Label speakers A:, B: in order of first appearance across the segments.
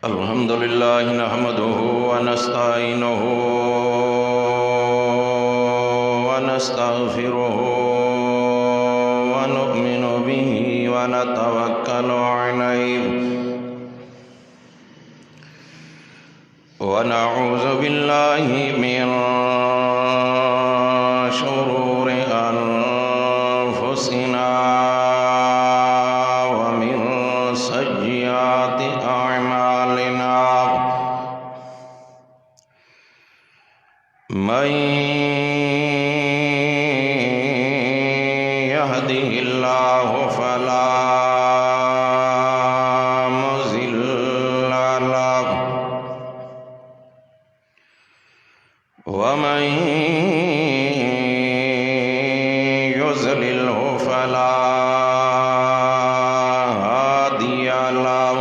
A: الحمد لله نحمده ونستعينه ونستغفره ونؤمن به ونتوكل عليه ونعوذ بالله من شرور أنفسنا ومن سيئات أعمالنا من يهده الله فلا مضل له ومن يضلله فلا هادي له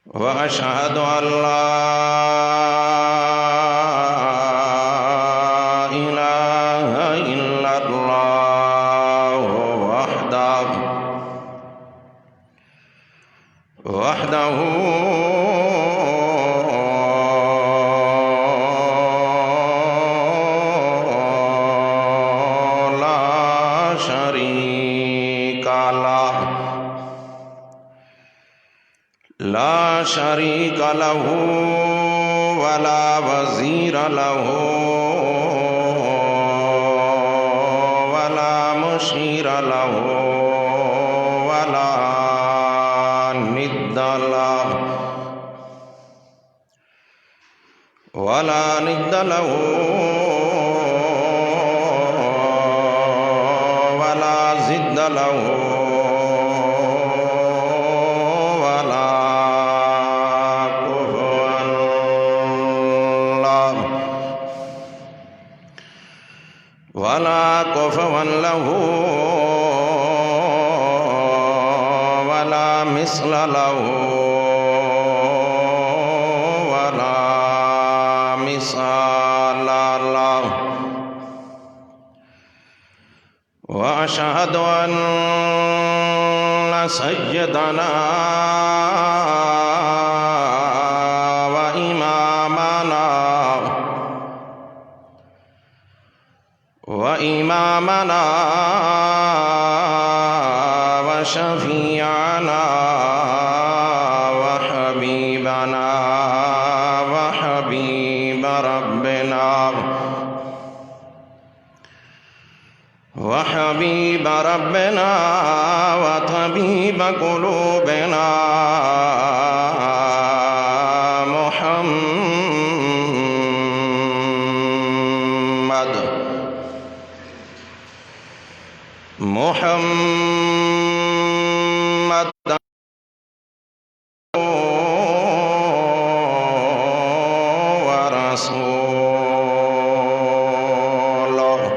A: وأشهد أن لا إله إلا الله وحده لا شريك له ولا وزير له ولا مشير له ولا ند له ولا ضد له ولا كفوا له ولا مثل له ولا مثال له وأشهد أن سيدنا وإمامنا وشفيعنا وحبيبنا وحبيب ربنا وطبيب قلوبنا محمد ورسوله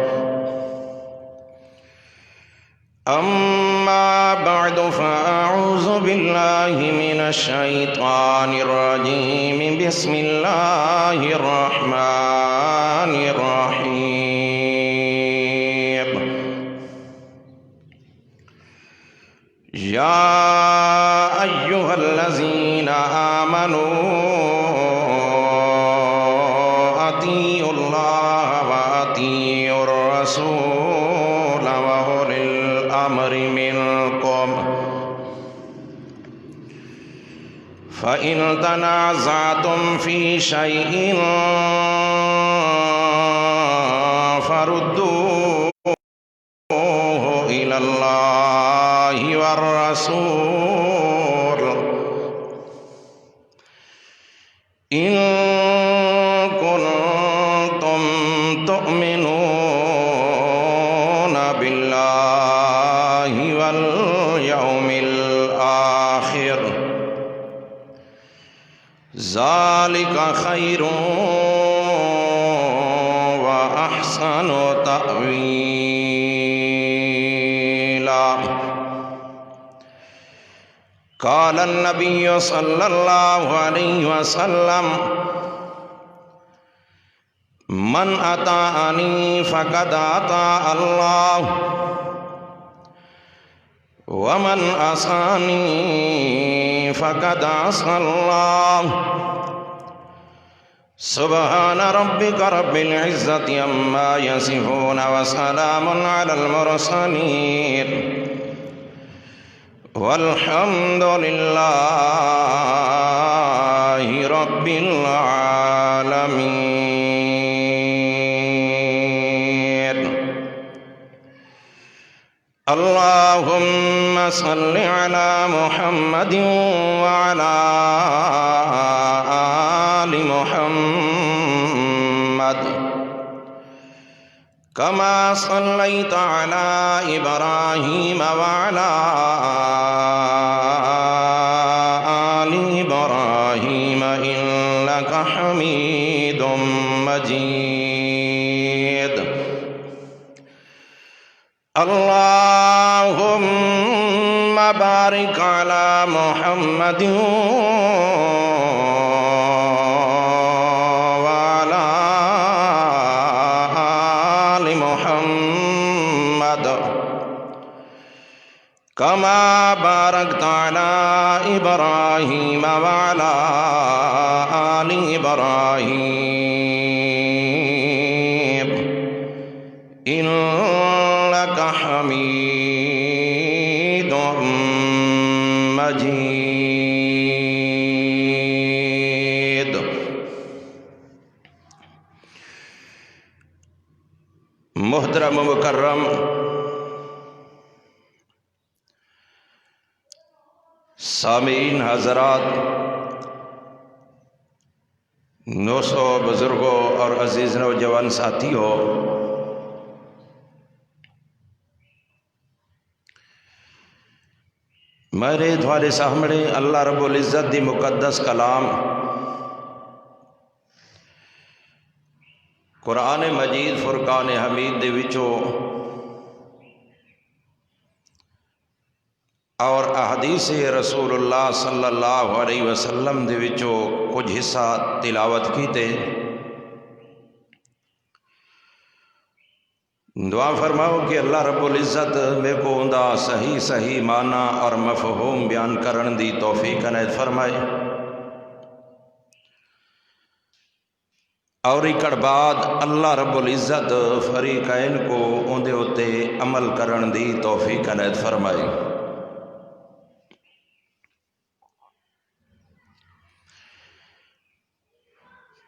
A: أما بعد فأعوذ بالله من الشيطان الرجيم بسم الله الرحمن الرحيم يا أيها الذين آمنوا أطيعوا الله وأطيعوا الرسول وأولي الأمر منكم فإن تنازعتم في شيء فردوه إلى الله والرسول إن كنتم تؤمنون بالله واليوم الآخر ذلك خير وأحسن تأويلا قال النبي صلى الله عليه وسلم من أطاعني فقد أطاع الله ومن عصاني فقد عصى الله سبحان ربك رب العزة عما يصفون وسلام على المرسلين والحمد لله رب العالمين. اللهم صل على محمد وعلى آل محمد كما صليت على إبراهيم وعلى آل إبراهيم إنك حميد مجيد. اللهم بارك على محمد وعلى آل محمد كما باركت على إبراهيم وعلى آل إبراهيم إنك حميد مجيد. محترم مکرم سامعین حضرات، نوسو بزرگوں اور عزیز نوجوان ساتھیوں، میرے تھوڑے سامنے اللہ رب العزت دی مقدس کلام قرآن مجید فرقان حمید دے وچوں اور احادیث رسول اللہ صلی اللہ علیہ وسلم دے وچوں کچھ حصہ تلاوت کیتے. دعا فرماؤ کہ اللہ رب العزت میرے کو اندہ صحیح صحیح معنی اور مفہوم بیان کرن دی توفیق عنایت فرمائے، اور اکڑ بعد اللہ رب العزت فریقین کو اندے ہوتے عمل کرن دی توفیق عنایت فرمائے.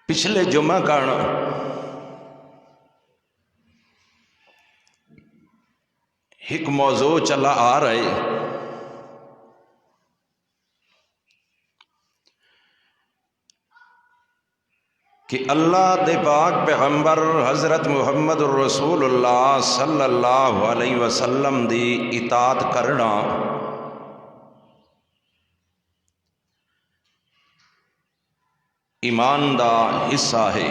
A: پچھلے جمعہ کان ایک موضوع چلا آ رہے کہ اللہ دے پاک پیغمبر حضرت محمد الرسول اللہ صلی اللہ علیہ وسلم دی اطاعت کرنا ایمان دا حصہ ہے.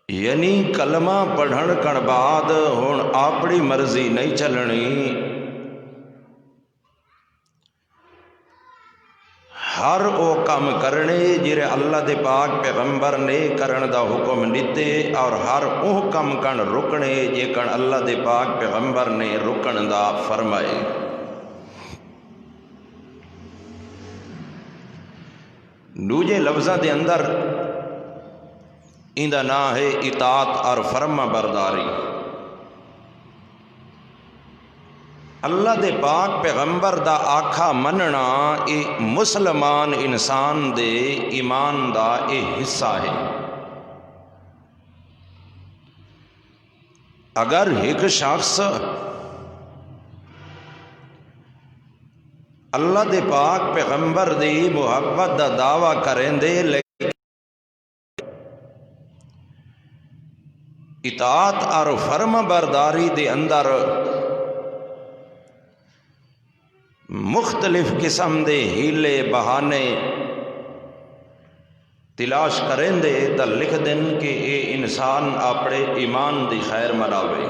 A: یعنی کلمہ پڑھن کر بعد ہن اپنی مرضی نہیں چلنی، ہر او کام کرنے جڑے اللہ دے پاک پیغمبر نے کرن دا حکم دیتے، اور ہر او کام کن رکنے جے کن اللہ دے پاک پیغمبر نے رکن دا فرمائے. دوجے لفظاں دے اندر اندہ نام ہے اطاعت اور فرما برداری. اللہ دے پاک پیغمبر دا آکھا مننا اے مسلمان انسان دے ایمان دا اے حصہ ہے. اگر ایک شخص اللہ دے پاک پیغمبر دی محبت دا دعویٰ کریں دے لیکن اطاعت اور فرما برداری دے اندر مختلف قسم دے ہیلے بہانے تلاش کریں دے تا لکھ دیں کہ اے انسان اپنے ایمان دی خیر مناوے.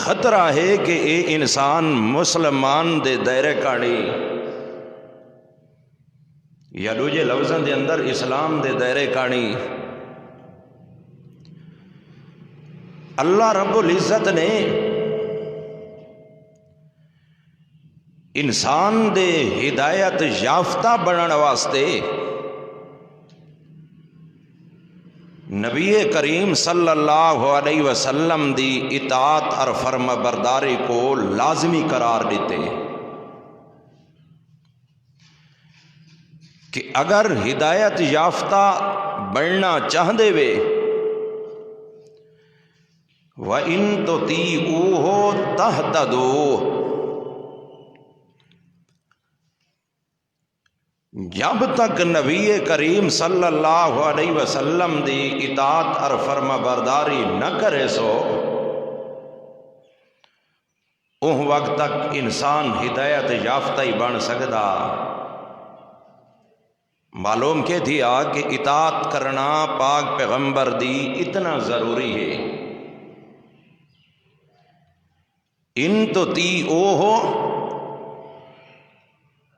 A: خطرہ ہے کہ اے انسان مسلمان دے دائرے کاڑی یا دوجے لفظاں دے اندر اسلام دے دائرے کاڑی اللہ رب العزت نے انسان دے ہدایت یافتہ بنن واسطے نبی کریم صلی اللہ علیہ وسلم دی اطاعت اور فرما برداری کو لازمی قرار دیتے کہ اگر ہدایت یافتہ بننا چاہتے وے وَإِن تُطِيعُوهُ تَهْتَدُوا، جب تک نبی کریم صلی اللہ علیہ وسلم دی اطاعت اور فرما برداری نہ کرے سو اس وقت تک انسان ہدایت یافتہ ہی بن سکتا۔ معلوم کہ تھیا کہ اطاعت کرنا پاک پیغمبر دی اتنا ضروری ہے۔ ان تطیعوہ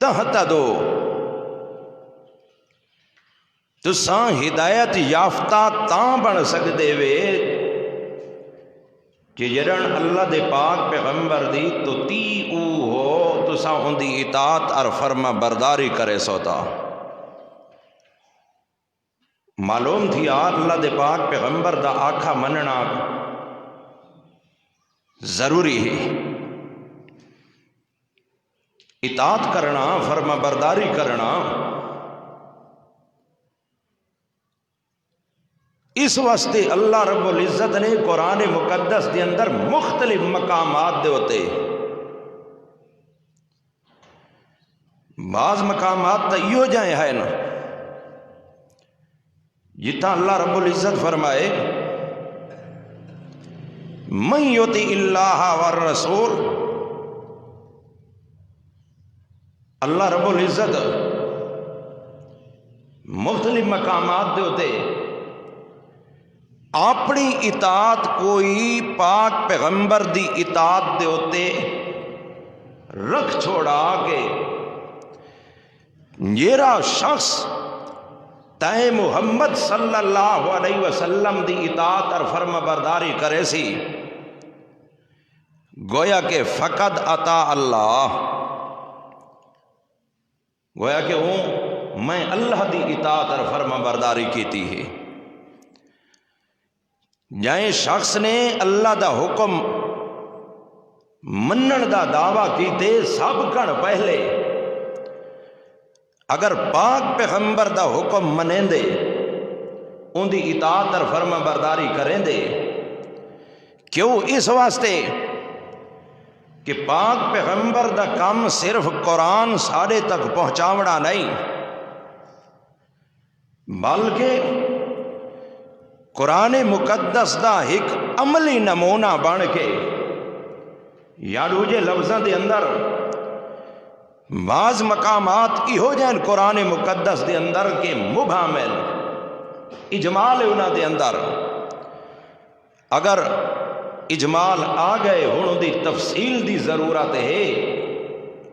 A: تہتدوا، تساں ہدایت یافتہ تاں بن سکتے وے کہ جڑن اللہ دے پاک پیغمبر دی تطیعوہ تساں ان دی اطاعت اور فرما برداری کرے سوتا۔ معلوم تھیا اللہ دے پاک پیغمبر دا آکھا مننا ضروری ہے، اطاعت کرنا فرما برداری کرنا۔ اس واسطے اللہ رب العزت نے قرآن مقدس دے اندر مختلف مقامات دے ہوتے، بعض مقامات تا یہ جائیں ہے نا جتنا اللہ رب العزت فرمائے من یطع اللہ والرسول، اللہ رب العزت مختلف مقامات دے ہوتے اپنی اطاعت کوئی پاک پیغمبر دی اطاعت دے ہوتے رکھ چھوڑا کہ میرا شخص تے محمد صلی اللہ علیہ وسلم دی اطاعت اور فرما برداری کرے سی، گویا کہ فقط عطا اللہ، گویا کہ میں اللہ دی اطاعت اور فرما برداری کیتی ہے۔ جائیں شخص نے اللہ دا حکم منن دا دعویٰ کیتے سب کن پہلے اگر پاک پیغمبر دا حکم منیں دے ان دی اطاعت اور فرما برداری کریں دے، کیوں؟ اس واسطے کہ پاک پیغمبر دا کام صرف قرآن سارے تک پہنچاونا نہیں بلکہ قرآن مقدس دا ایک عملی نمونہ بن کے یا دوجے لفظاں دے اندر بعض مقامات ایہو جائیں قرآن مقدس دے اندر کے مبہمل اجمال انہاں دے اندر اگر اجمال آ گئے ہوں دی تفصیل دی ضرورت ہے،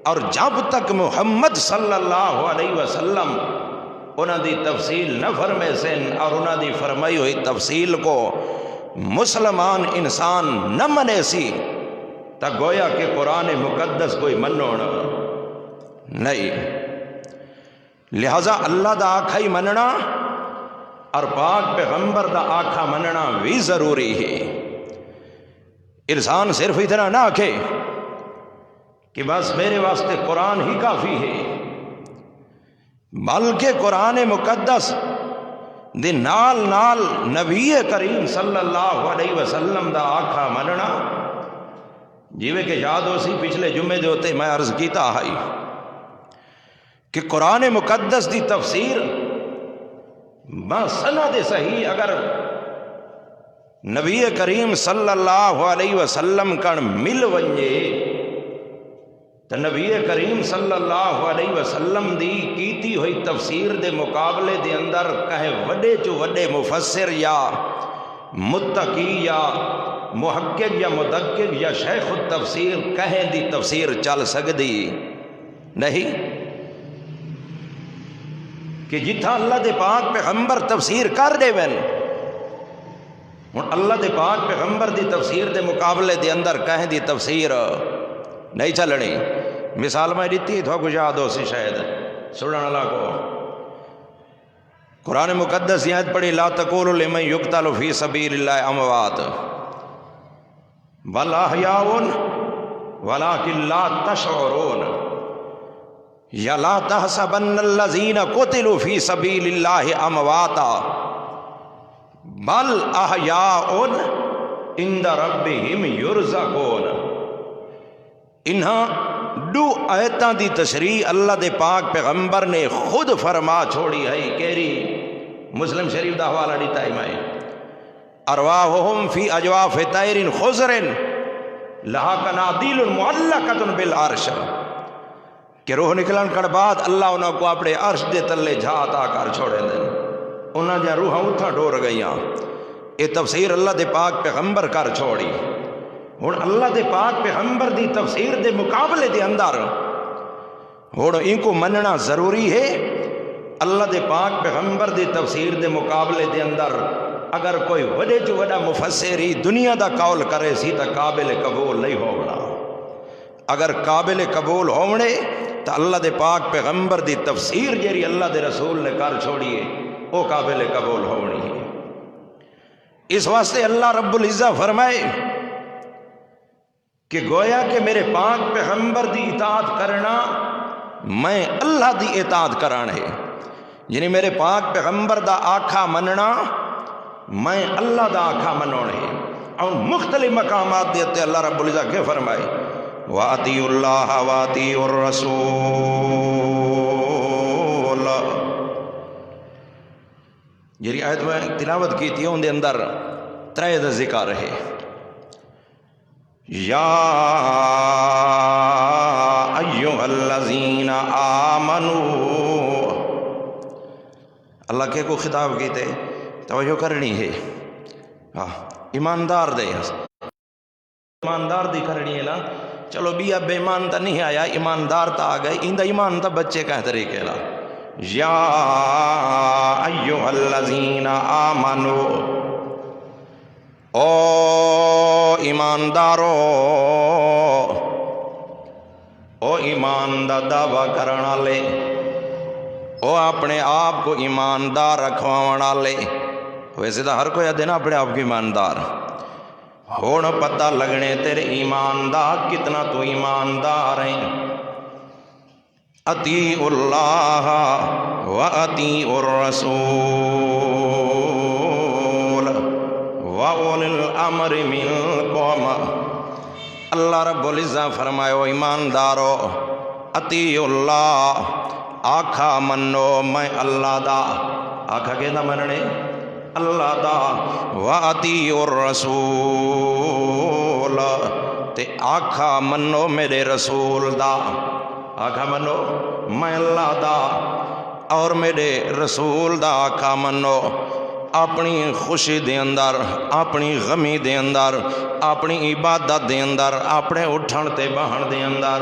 A: اور جب تک محمد صلی اللہ علیہ وسلم انہاں دی تفصیل نہ فرمے سن اور انہاں دی فرمائی ہوئی تفصیل کو مسلمان انسان نہ منے سی تا گویا کہ قرآن مقدس کوئی منونا نہیں۔ لہذا اللہ دا آکھا ہی مننا اور پاک پیغمبر دا آکھا مننا بھی ضروری ہے۔ انسان صرف اتنا نہ آکھے کہ بس میرے واسطے قرآن ہی کافی ہے، بلکہ قرآن مقدس دے نال نال نبی کریم صلی اللہ علیہ وسلم دا آکھا مننا، جیوے کہ یاد ہو سی پچھلے جمعے جو ہوتے میں عرض کیتا آئی کہ قرآن مقدس دی تفسیر بسند صحیح اگر نبی کریم صلی اللہ علیہ وسلم کن مل ونجے تو نبی کریم صلی اللہ علیہ وسلم دی کیتی ہوئی تفسیر دے مقابلے دے اندر کہے وڈے چو وڈے مفسر یا متقی یا محقق یا مدقق یا شیخ التفسیر کہیں دی تفسیر چل سکتی نہیں، کہ جتھا اللہ دے پاک پیغمبر تفسیر کر دے وین ہوں اللہ دے پاک پیغمبر دی تفسیر دے مقابلے دے اندر کہیں دی تفسیر نہیں چلنی. مثال میں دیتی تھو کچھ یاد ہو سی شاید سننے والا کو. قرآن مقدس کی آیت پڑھی لا تقولوا لمن یقتل فی سبیل اللہ اموات بل احیاء ولکن لا تشعرون یا لا تحسبن الذین قتلوا فی سبیل اللہ امواتا بل احیاء عند ربہم یرزقون. انہاں دو آیتاں دی تشریح اللہ دے پاک پیغمبر نے خود فرما چھوڑی ہے. کیری مسلم شریف دا حوالہ دیتا ہے میں ارواحہم فی اجواف طیر خضر لہا کنادیل معلقۃ بالعرش کہ روح نکلن کر بعد اللہ انہوں کو اپنے عرش دے تلے جھاتا کر چھوڑے دیں. انہاں جہاں روحاں اتھا ڈور گئیاں. یہ تفسیر اللہ دے پاک پیغمبر کر چھوڑی. ہوں اللہ دے پاک پیغمبر دی تفسیر دے مقابلے دے اندر ہوں ان کو مننا ضروری ہے. اللہ دے پاک پیغمبر دی تفسیر دے مقابلے دے اندر اگر کوئی وڈے جو وڈا مفسری دنیا دا قول کرے سی تو قابل قبول نہیں ہونا. اگر قابل قبول ہونے تو اللہ دے پاک پیغمبر دی تفسیر جیری اللہ دے رسول نے کر چھوڑیے وہ قابل قبول ہونی ہے. اس واسطے اللہ رب العزت فرمائے کہ گویا کہ میرے پاک پیغمبر دی اطاعت کرنا میں اللہ دی اطاعت کرانا ہے. یعنی میرے پاک پیغمبر دا آکھا مننا میں اللہ دا آکھا منونا ہے. اور مختلف مقامات دیتے اللہ رب العزت کے فرمائے وَأَطِيعُوا اللَّهَ وَأَطِيعُوا الرَّسُولَ. یہ آیت میں تلاوت کی تھی ان دے اندر ترے دا ذکر ہے. یا ایھا الذین آمنوا اللہ کے کو خطاب کیتے توجہ کرنی ہے. ایماندار دے ایماندار دی کرنی ہے نا. چلو بھی اب ایمان تا نہیں آیا ایماندار تا آ گئے اندہ ایمان تا بچے کہہ طریقے لا. یا ایھا الذین آمنوا او ایماندارو او ایمان دا دعویٰ کرنا لے او اپنے آپ کو ایماندار رکھوانا لے. ویسے تو ہر کوئی آدھے نا اپنے آپ کو ایماندار. ہون پتہ لگنے تیرے ایماندار کتنا تو ایماندار ہیں. اطیعوا اللہ واطیعوا الرسول وَأُولِي الْأَمْرِ مِنْكُمْ. اللہ رب العزت فرمائے او ایماندارو اطیعوا اللہ آکھا منو میں اللہ دا. آکھا کہ نہ مننے اللہ دا. وَأَطِيعُوا الرَّسُولَ تے آکھا منو میرے رسول دا. آکھا منو میں اللہ دا اور میرے رسول دا آکھا منو. اپنی خوشی دے اندر اپنی غمی دے اندر اپنی عبادت دے اندر اپنے اٹھن تے بہن دے اندر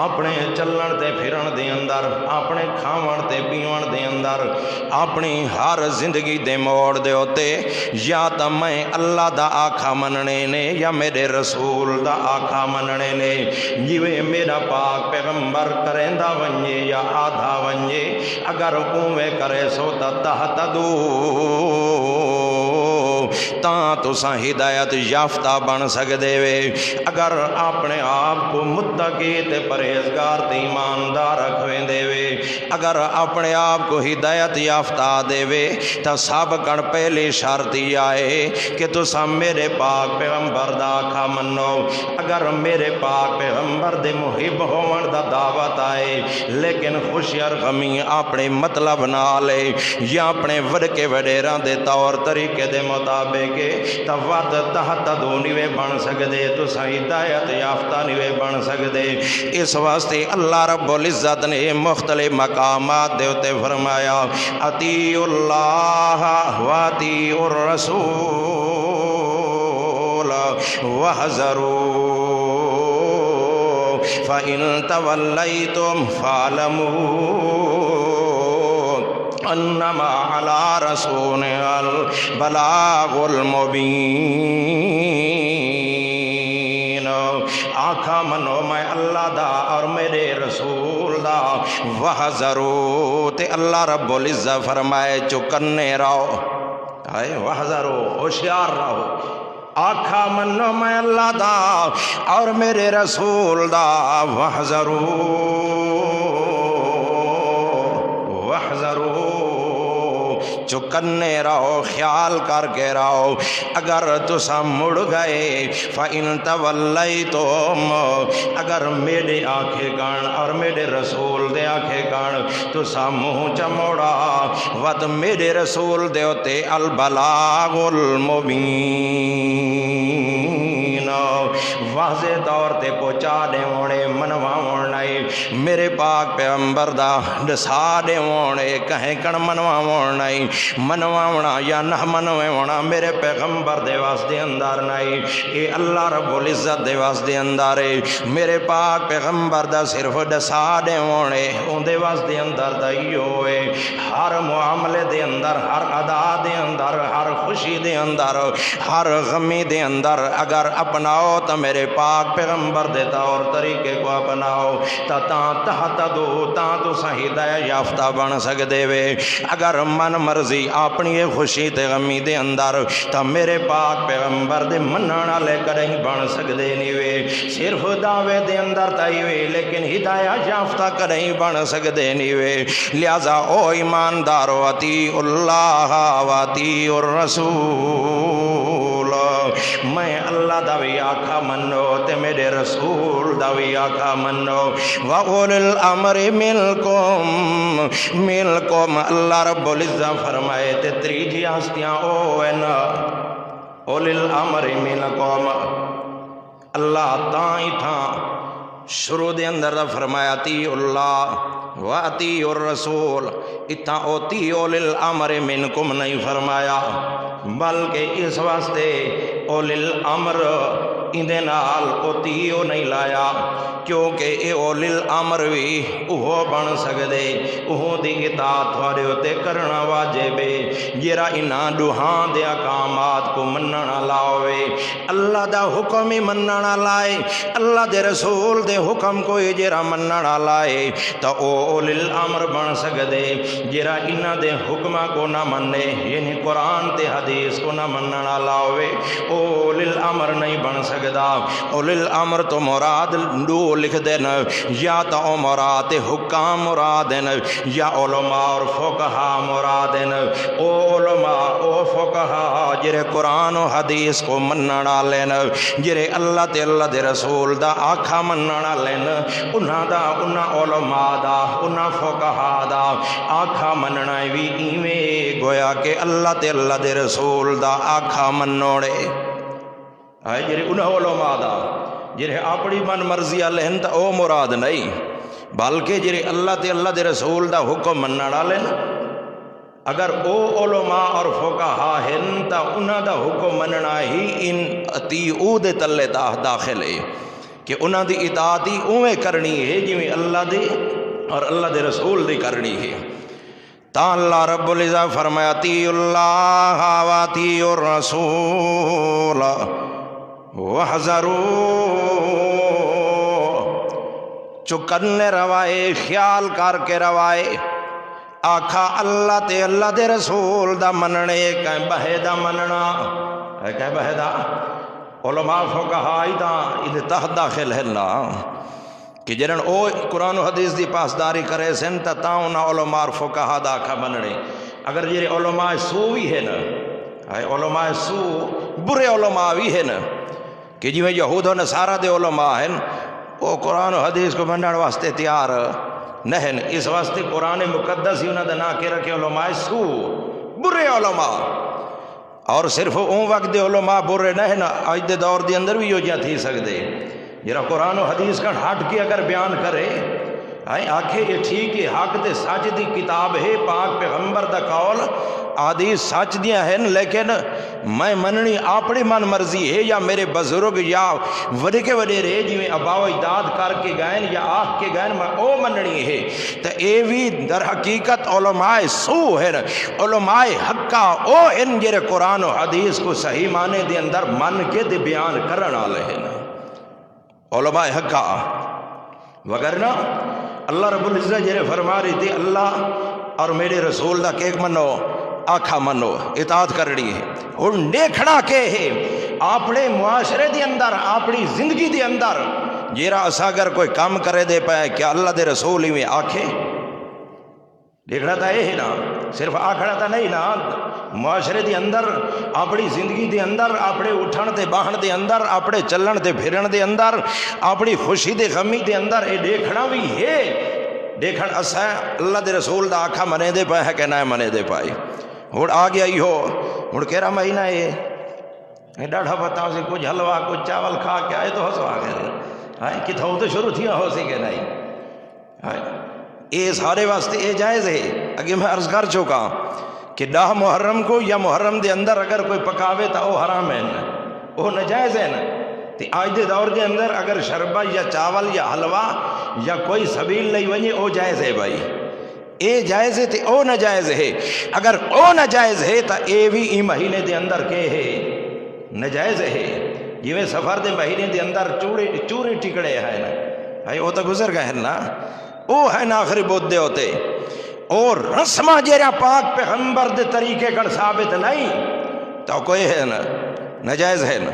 A: اپنے چلن تے پھرن دے اندر اپنے کھاون تے پیون دے اندر اپنی ہر زندگی دے موڑ دے ہوتے یا تا میں اللہ دا آکھا مننے نے یا میرے رسول دا آکھا مننے نے. جیوے میرا پاک پیغمبر کریندا ونجے یا آدھا ونجے اگر اوے کرے سو تا تہتدو تاں تساں ہدایت یافتہ بن سکدے وے. اگر اپنے آپ کو متقی تے پرہیزگار تے ایماندار رکھویں دے وے اگر اپنے آپ کو ہدایت یافتہ دے وے تا سب کن پہلی شرط یہ آئے کہ تساں میرے پاک پیغمبر دا آکھا منو. اگر میرے پاک پیغمبر دے محب ہون دا دعوت آئے لیکن خوشی اور غمی اپنے مطلب نہ لے یا اپنے وڈکے وڈیراں دے طور طریقے دے مطابق تود تحت دونیوے بن سکدے تساں ہدایت یافتہ نیوے بن سکدے. اس واسطے اللہ رب العزت نے مختلف مقامات دے اتے فرمایا اطیعوا اللہ واطیعوا الرسول واحذروا فإن تولیتم فاعلموا انما علی رسولنا البلاغ المبین۔ آکھا منو میں اللہ دا اور میرے رسول دا، وحذروا تے اللہ رب العزت فرمائے چکنے رہو، وحذروا ہوشیار رہو۔ آکھا منو میں اللہ دا اور میرے رسول دا، وحذروا چکنے رہو، خیال کر کے رہو، اگر تسا مڑ گئے فَإِن تَوَلَّيْتُمْ، اگر میرے آنکھیں کان اور میرے رسول دے آنکھیں کان تسا منہ چموڑا، ود میرے رسول دے ہوتے البلاغ المبین، واضح طور تے پہنچا دے ہونے، منواؤں نہیں میرے پاک پیغمبر دا، دسا دے ہونے کہیں کن منواؤں نہیں، منواؤنا یا نہ منواؤنا میرے پیغمبر دے واسطے اندر نہیں، اے اللہ رب العزت دے واسطے اندر ہے، میرے پاک پیغمبر دا صرف دسا دے ہونے ان دے واسطے اندر دائی ہوئے، ہر معاملے دے اندر، ہر ادا دے اندر، ہر خوشی دے اندر، ہر غمی دے اندر اگر اپناؤ تو میرے پاک پیغمبر دے طور طریقے کو اپناؤ تا تہتدو تا تو ہدایت یافتہ بن سکدے وے، اگر من مرضی اپنی خوشی تے غمی دے اندر تا میرے پاک پیغمبر دے منن والے کدیں بن سکدے نہیں وے، صرف دعوے دے اندر تائی وے لیکن ہدایت یافتہ کدیں بن سکدے نہیں وے، لہذا او ایماندارو اطیعوا اللہ واطیعوا الرسول، میں اللہ دا وی آکھا منو تے میرے رسول دا وی آکھا منو، وَأُولِي الْأَمْرِ مِنْكُمْ اللہ رب العزت فرمائے تے تریجی ہستیاں اوین، اولی الامر منکم، اللہ تائیں تھا شروع دے اندر فرمایا اطیعوا اللہ واطیعوا الرسول، اتھا اطیعوا اولی الامر منکم نہیں فرمایا، بلکہ اس واسطے اولی الامر اندے نال اطیعوا نہیں لایا، کیونکہ اے اولی الامر بھی اوہ بن سکدے، اوہ دی اطاعت تھوڑے ہوتے کرنا واجب ہے، جرا انہاں دوہاں دے احکامات کو مننا لاوے، اللہ دا حکم ہی مننا لائے، اللہ دے رسول دے حکم کو جرا مننا لائے تو او اولی الامر بن سکدے، جرا انہاں دے حکمہ کو نہ مننے یعنی قرآن تے حدیث کو نہ مننا لاوے اولی الامر نہیں بن سکدا۔ اولی الامر تو مراد دو لکھ دینا، یا تو مراد حکام مراد ہیں یا علماء اور فقہا مراد ہیں، او علماء او فقہا جرے قرآن و حدیث کو مننا لینا، جرے اللہ تے اللہ دے رسول دا آکھا مننا لینا، انہاں دا انہاں علماء دا انہاں فقہا دا آکھا مننا بھی ایویں گویا کہ اللہ تے اللہ دے رسول دا آکھا منوڑے، جرے انہاں علماء دا جرے اپنی من مرضی لہن تا او مراد نہیں، بلکہ جرے اللہ تے اللہ دے رسول دا حکم مننا لینا، اگر او علماء اور فقہا ہیں تا انہاں دا حکم مننا ہی ان اطیعوا دے تلے داخل ہے کہ انہاں دی اطاعت ہی اویں کرنی ہے جویں اللہ دے اور اللہ دے رسول دی کرنی ہے۔ تا اللہ رب العزت فرمایا اطیعوا اللہ واطیعوا الرسول وحذروا، چکنے روائے خیال کر کے روائے، آکھا اللہ تے اللہ دے رسول دا مننے کہیں بہے دا مننا ہے، کہیں بہے دا علماء فقہا دا ادھے تحت داخل ہے نا کہ جنہاں او قرآن و حدیث دی پاسداری کرے سن تا تاؤنا علماء فقہا دا کھا مننے، اگر جنہے علماء سو بھی ہے نا، علماء سو برے علماء بھی ہے نا کہ جی میں یہود و نصارہ دے علماء ہیں وہ قرآن و حدیث کو منڈان واسطے تیار نہیں، اس واسطے قرآن مقدس ہی انہوں نے نا کے رکھے علماء سو برے علماء، اور صرف اون وقت دے علماء برے نہیں نا آج دے دور دے اندر بھی ہو جا تھی سکتے، جرا قرآن و حدیث کا ہٹ کے اگر بیان کرے آکھے یہ ٹھیک ہے حق تے سچ دی کتاب ہے پاک پیغمبر دا قول حدیث سچ دیاں ہیں لیکن میں مننی اپنی من مرضی ہے یا میرے بزرگ یا وڈے کے وڈے رے جی میں ابا و اجداد کر کے گئن یا آکھ کے گئن میں او مننی ہے تو اے بھی در حقیقت علماء سو ہے علماء حقہ او ان جرے قرآن و حدیث کو صحیح معنی دے اندر من کے دے بیان کرن والے ہیں علماء حقہ وگرنہ اللہ رب العزت جرے فرما رہی تھی اللہ اور میرے رسول دا کیک منو آکھا منو اطاعت کرنی ہے اور دیکھنا کہ ہے اپنے معاشرے دے اندر اپنی زندگی دے اندر جیرا اسا اگر کوئی کام کرے دے پائے کیا اللہ دے رسول ہی میں آکھے دیکھنا تھا یہ ہے نا صرف آکھنا تھا نہیں نا معاشرے دے اندر اپنی زندگی دے اندر اپنے اٹھن دے باہن دے اندر اپنے چلن دے پھرن دے اندر اپنی خوشی دے غمی دے اندر یہ دیکھنا بھی ہے دیکھن اسا اللہ دے رسول دا آکھا منے دے پائے ہے کہ نہ منے دے پائے ہوں آ گیا ہی ہو ہوں کہہ رہا مہینہ یہ ڈاڑھا بتاؤ سی کچھ حلوہ کچھ چاول کھا کے آئے تو ہسو آ گئے کتوں تو شروع تھی ہو سی کہ نہیں یہ سارے واسطے یہ جائز ہے اگے میں عرض کر چکا کہ 10 محرم کو یا محرم دے اندر اگر کوئی پکاوے تو وہ حرام ہے نا وہ ناجائز ہے نا تو آج دے دور دے اندر اگر شربہ یا چاول یا حلوہ یا کوئی سبیل نہیں ونجے وہ جائز ہے بھائی اے جائز ہے تو او ناجائز ہے اگر او ناجائز ہے تو اے بھی ای مہینے دے اندر کے ہے ناجائز ہے جویں سفر دے مہینے دے اندر چوری ٹکڑے ہے نا بھائی وہ تو گزر گئے ہیں نا وہ ہے نا آخری بود دے ہوتے اور رسمہ جیرا پاک پیغمبر دے طریقے کر ثابت نہیں تو کوئی ہے نا ناجائز ہے نا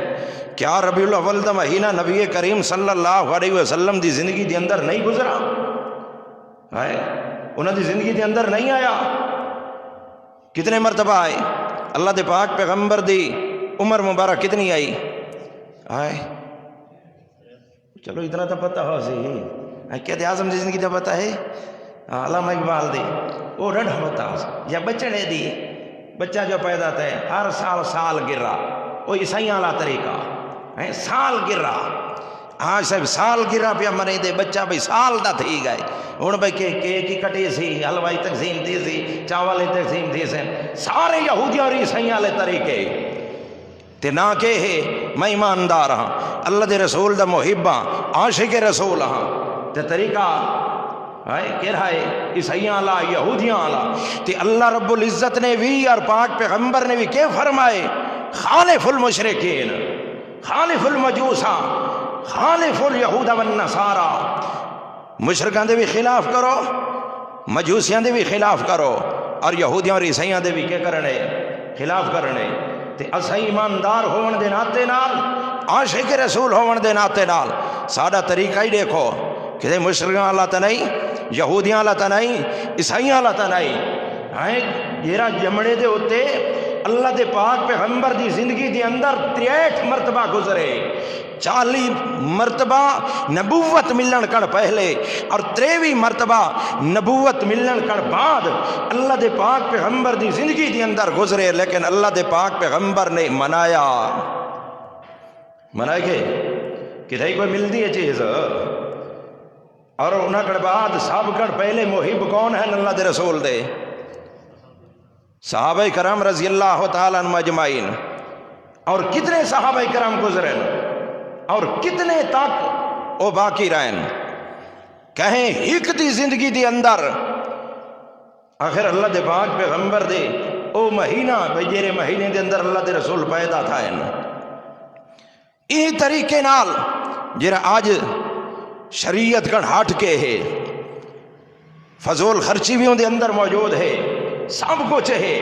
A: کیا ربیع الاول دا مہینہ نبی کریم صلی اللہ علیہ وسلم دی زندگی دے اندر نہیں گزرا ہے انہوں دی زندگی دے اندر نہیں آیا کتنے مرتبہ آئے اللہ دے پاک پیغمبر دی عمر مبارک کتنی آئی آئے چلو اتنا تو پتہ ہو سی قائد اعظم دی زندگی دا پتہ ہے علامہ اقبال دی وہ ڈھڑ پتہ ہو سی یا بچڑے دی بچہ جو پیدا تھے ہر سال گر رہا وہ عیسائیاں والا طریقہ سال گر رہا ہاں صاحب سال گرا پیا مرے دے بچہ بھائی سال دا تھی گئے ہوں بھائی کیک کی کٹی سی حلوائی تقسیم تھی سی چاول تقسیم تھی سی سارے یہودی اور عیسائی والے طریقے تے نہ کہ ہے میں ایماندار ہاں اللہ دے رسول دا محب ہاں عاشق رسول ہاں تے طریقہ کہہ رہا ہے عیسائیاں والا یہودیاں والا تے اللہ رب العزت نے بھی اور پاک پیغمبر نے بھی کیا فرمائے خالف المشرکین خالف المجوسا خالف الیہود والنصارا مشرکان دے بھی خلاف کرو مجوسیاں دے بھی خلاف کرو اور یہودیاں اور عیسائیاں دے بھی کیا کرنے خلاف کرنے تے اساں ایماندار ہون دے ناتے نال عاشق رسول ہون دے ناتے نال ساڈا طریقہ ہی دیکھو کہ مشرکاں والا تو نہیں یہودیاں والا تو نہیں عیسائیاں والا تو نہیں جیرا جمڑے دے ہوتے اللہ دے پاک پیغمبر دی زندگی دے اندر 63 مرتبہ گزرے 40 مرتبہ نبوت ملن کر پہلے اور 23 مرتبہ نبوت ملن کر بعد اللہ دے پاک پیغمبر دی زندگی دے اندر گزرے لیکن اللہ دے پاک پیغمبر نے منایا کے کدھائی کوئی ملتی ہے چیز اور انہاں کڑ بعد سب کڑ پہلے محب کون ہیں اللہ دے رسول دے صحابہ کرام رضی اللہ تعالیٰ عنہ اجمعین اور کتنے صحابہ کرام گزرے اور کتنے تک وہ باقی رہن کہیں ایک دی زندگی دی اندر آخر اللہ دے پاک پیغمبر دے او مہینہ بجیرے مہینے دے اندر اللہ دے رسول پیدا تھا یہ طریقے نال جرا آج شریعت کن ہٹ کے ہے فضول خرچی بھی ان دے اندر موجود ہے سب کچھ ہے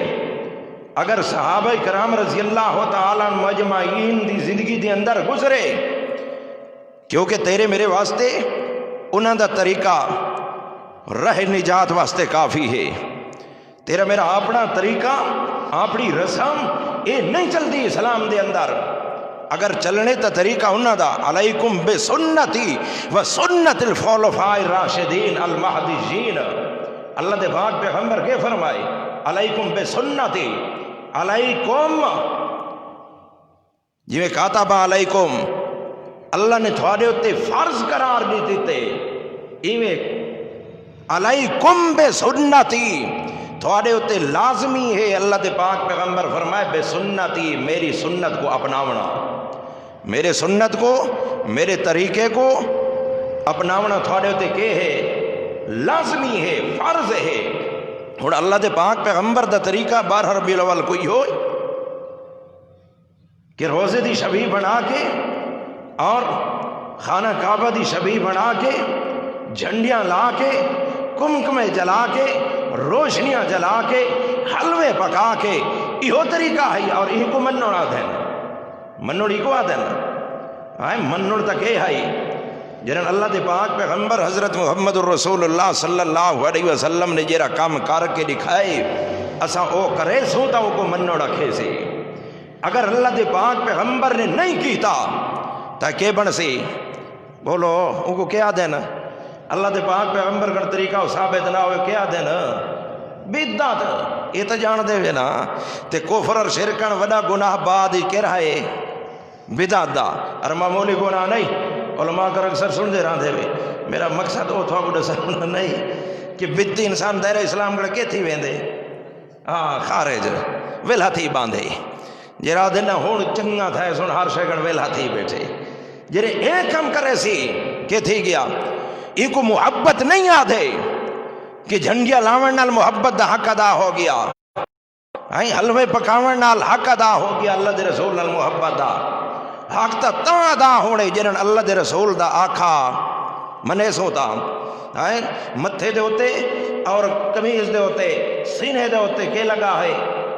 A: اگر صحابہ کرام رضی اللہ تعالیٰ مجمعین دی زندگی دے اندر گزرے کیونکہ تیرے میرے واسطے انہاں دا طریقہ رہ نجات واسطے کافی ہے تیرا میرا اپنا طریقہ اپنی رسم یہ نہیں چلتی اسلام دے اندر اگر چلنے تا طریقہ انہاں دا علیکم بے سنتی و سنت الخلفاء الراشدین المہدیین اللہ دے پاک پیغمبر کے فرمائے علیکم بے سنتی علیکم جی میں کاتب علیکم اللہ نے تھوڑے ہوتے فرض قرار دی دیتے ایویں علیکم بے سنتی، تھوڑے اتے لازمی ہے، اللہ دے پاک پیغمبر فرمائے بے سنتی، میری سنت کو اپناونا، میرے سنت کو، میرے طریقے کو اپناونا تھوڑے اتے کہ ہے لازمی ہے، فرض ہے۔ ہن اللہ دے پاک پیغمبر دا طریقہ 12 ربیع الاول کوئی ہو کہ روزے دی شبیہ بنا کے اور خانہ کعبہ دی شبیہ بنا کے جھنڈیاں لا کے کمکمے جلا کے روشنیاں جلا کے حلوے پکا کے یہ طریقہ ہے اور یہ کو منوڑا دین، منوڑی کو آدھن آئے منوڑ تک یہ ہے جنہاں اللہ دے پاک پیغمبر حضرت محمد الرسول اللہ صلی اللہ علیہ وسلم نے جیرا کام کر کے دکھائے اساں او کرے سوں تا او کو منوڑ رکھے سے۔ اگر اللہ دے پاک پیغمبر نے نہیں کیتا تا کہ بن سی، بولو ان کو کیا دینا؟ اللہ دے پاک پیغمبر کا طریقہ ثابت نہ ہوئے کیا دینا؟ بدعت، یہ تو جان دے وے نا تے کفر اور شرکن وڈا گناہ بعد ہی کہہ رہا ہے بدعت دا، اور معمولی گناہ نہیں۔ علماء کر اکثر سن دے رہا دے وے، میرا مقصد وہ تھا کو سمجھنا نہیں کہ بدتی انسان دائرہ اسلام کڑ کے تھی ویندے خارج ویلا تھی باندھے جرا دن ہون چنگا تھا سن ہر شکن ویلا تھی بیٹھے جرے ایک کم کرے سی کہ تھی گیا یہ کو محبت نہیں آدھے کہ جھنڈیاں لاون نال محبت دا حق ادا ہو گیا، حلوے پکاون نال حق ادا ہو گیا، اللہ دے رسول نال محبت دا حق تا ادا ہونے جنہاں اللہ دے رسول دا آکھا منے سوتا متھے دے ہوتے اور قمیض دے ہوتے سینے دے ہوتے کہ لگا ہے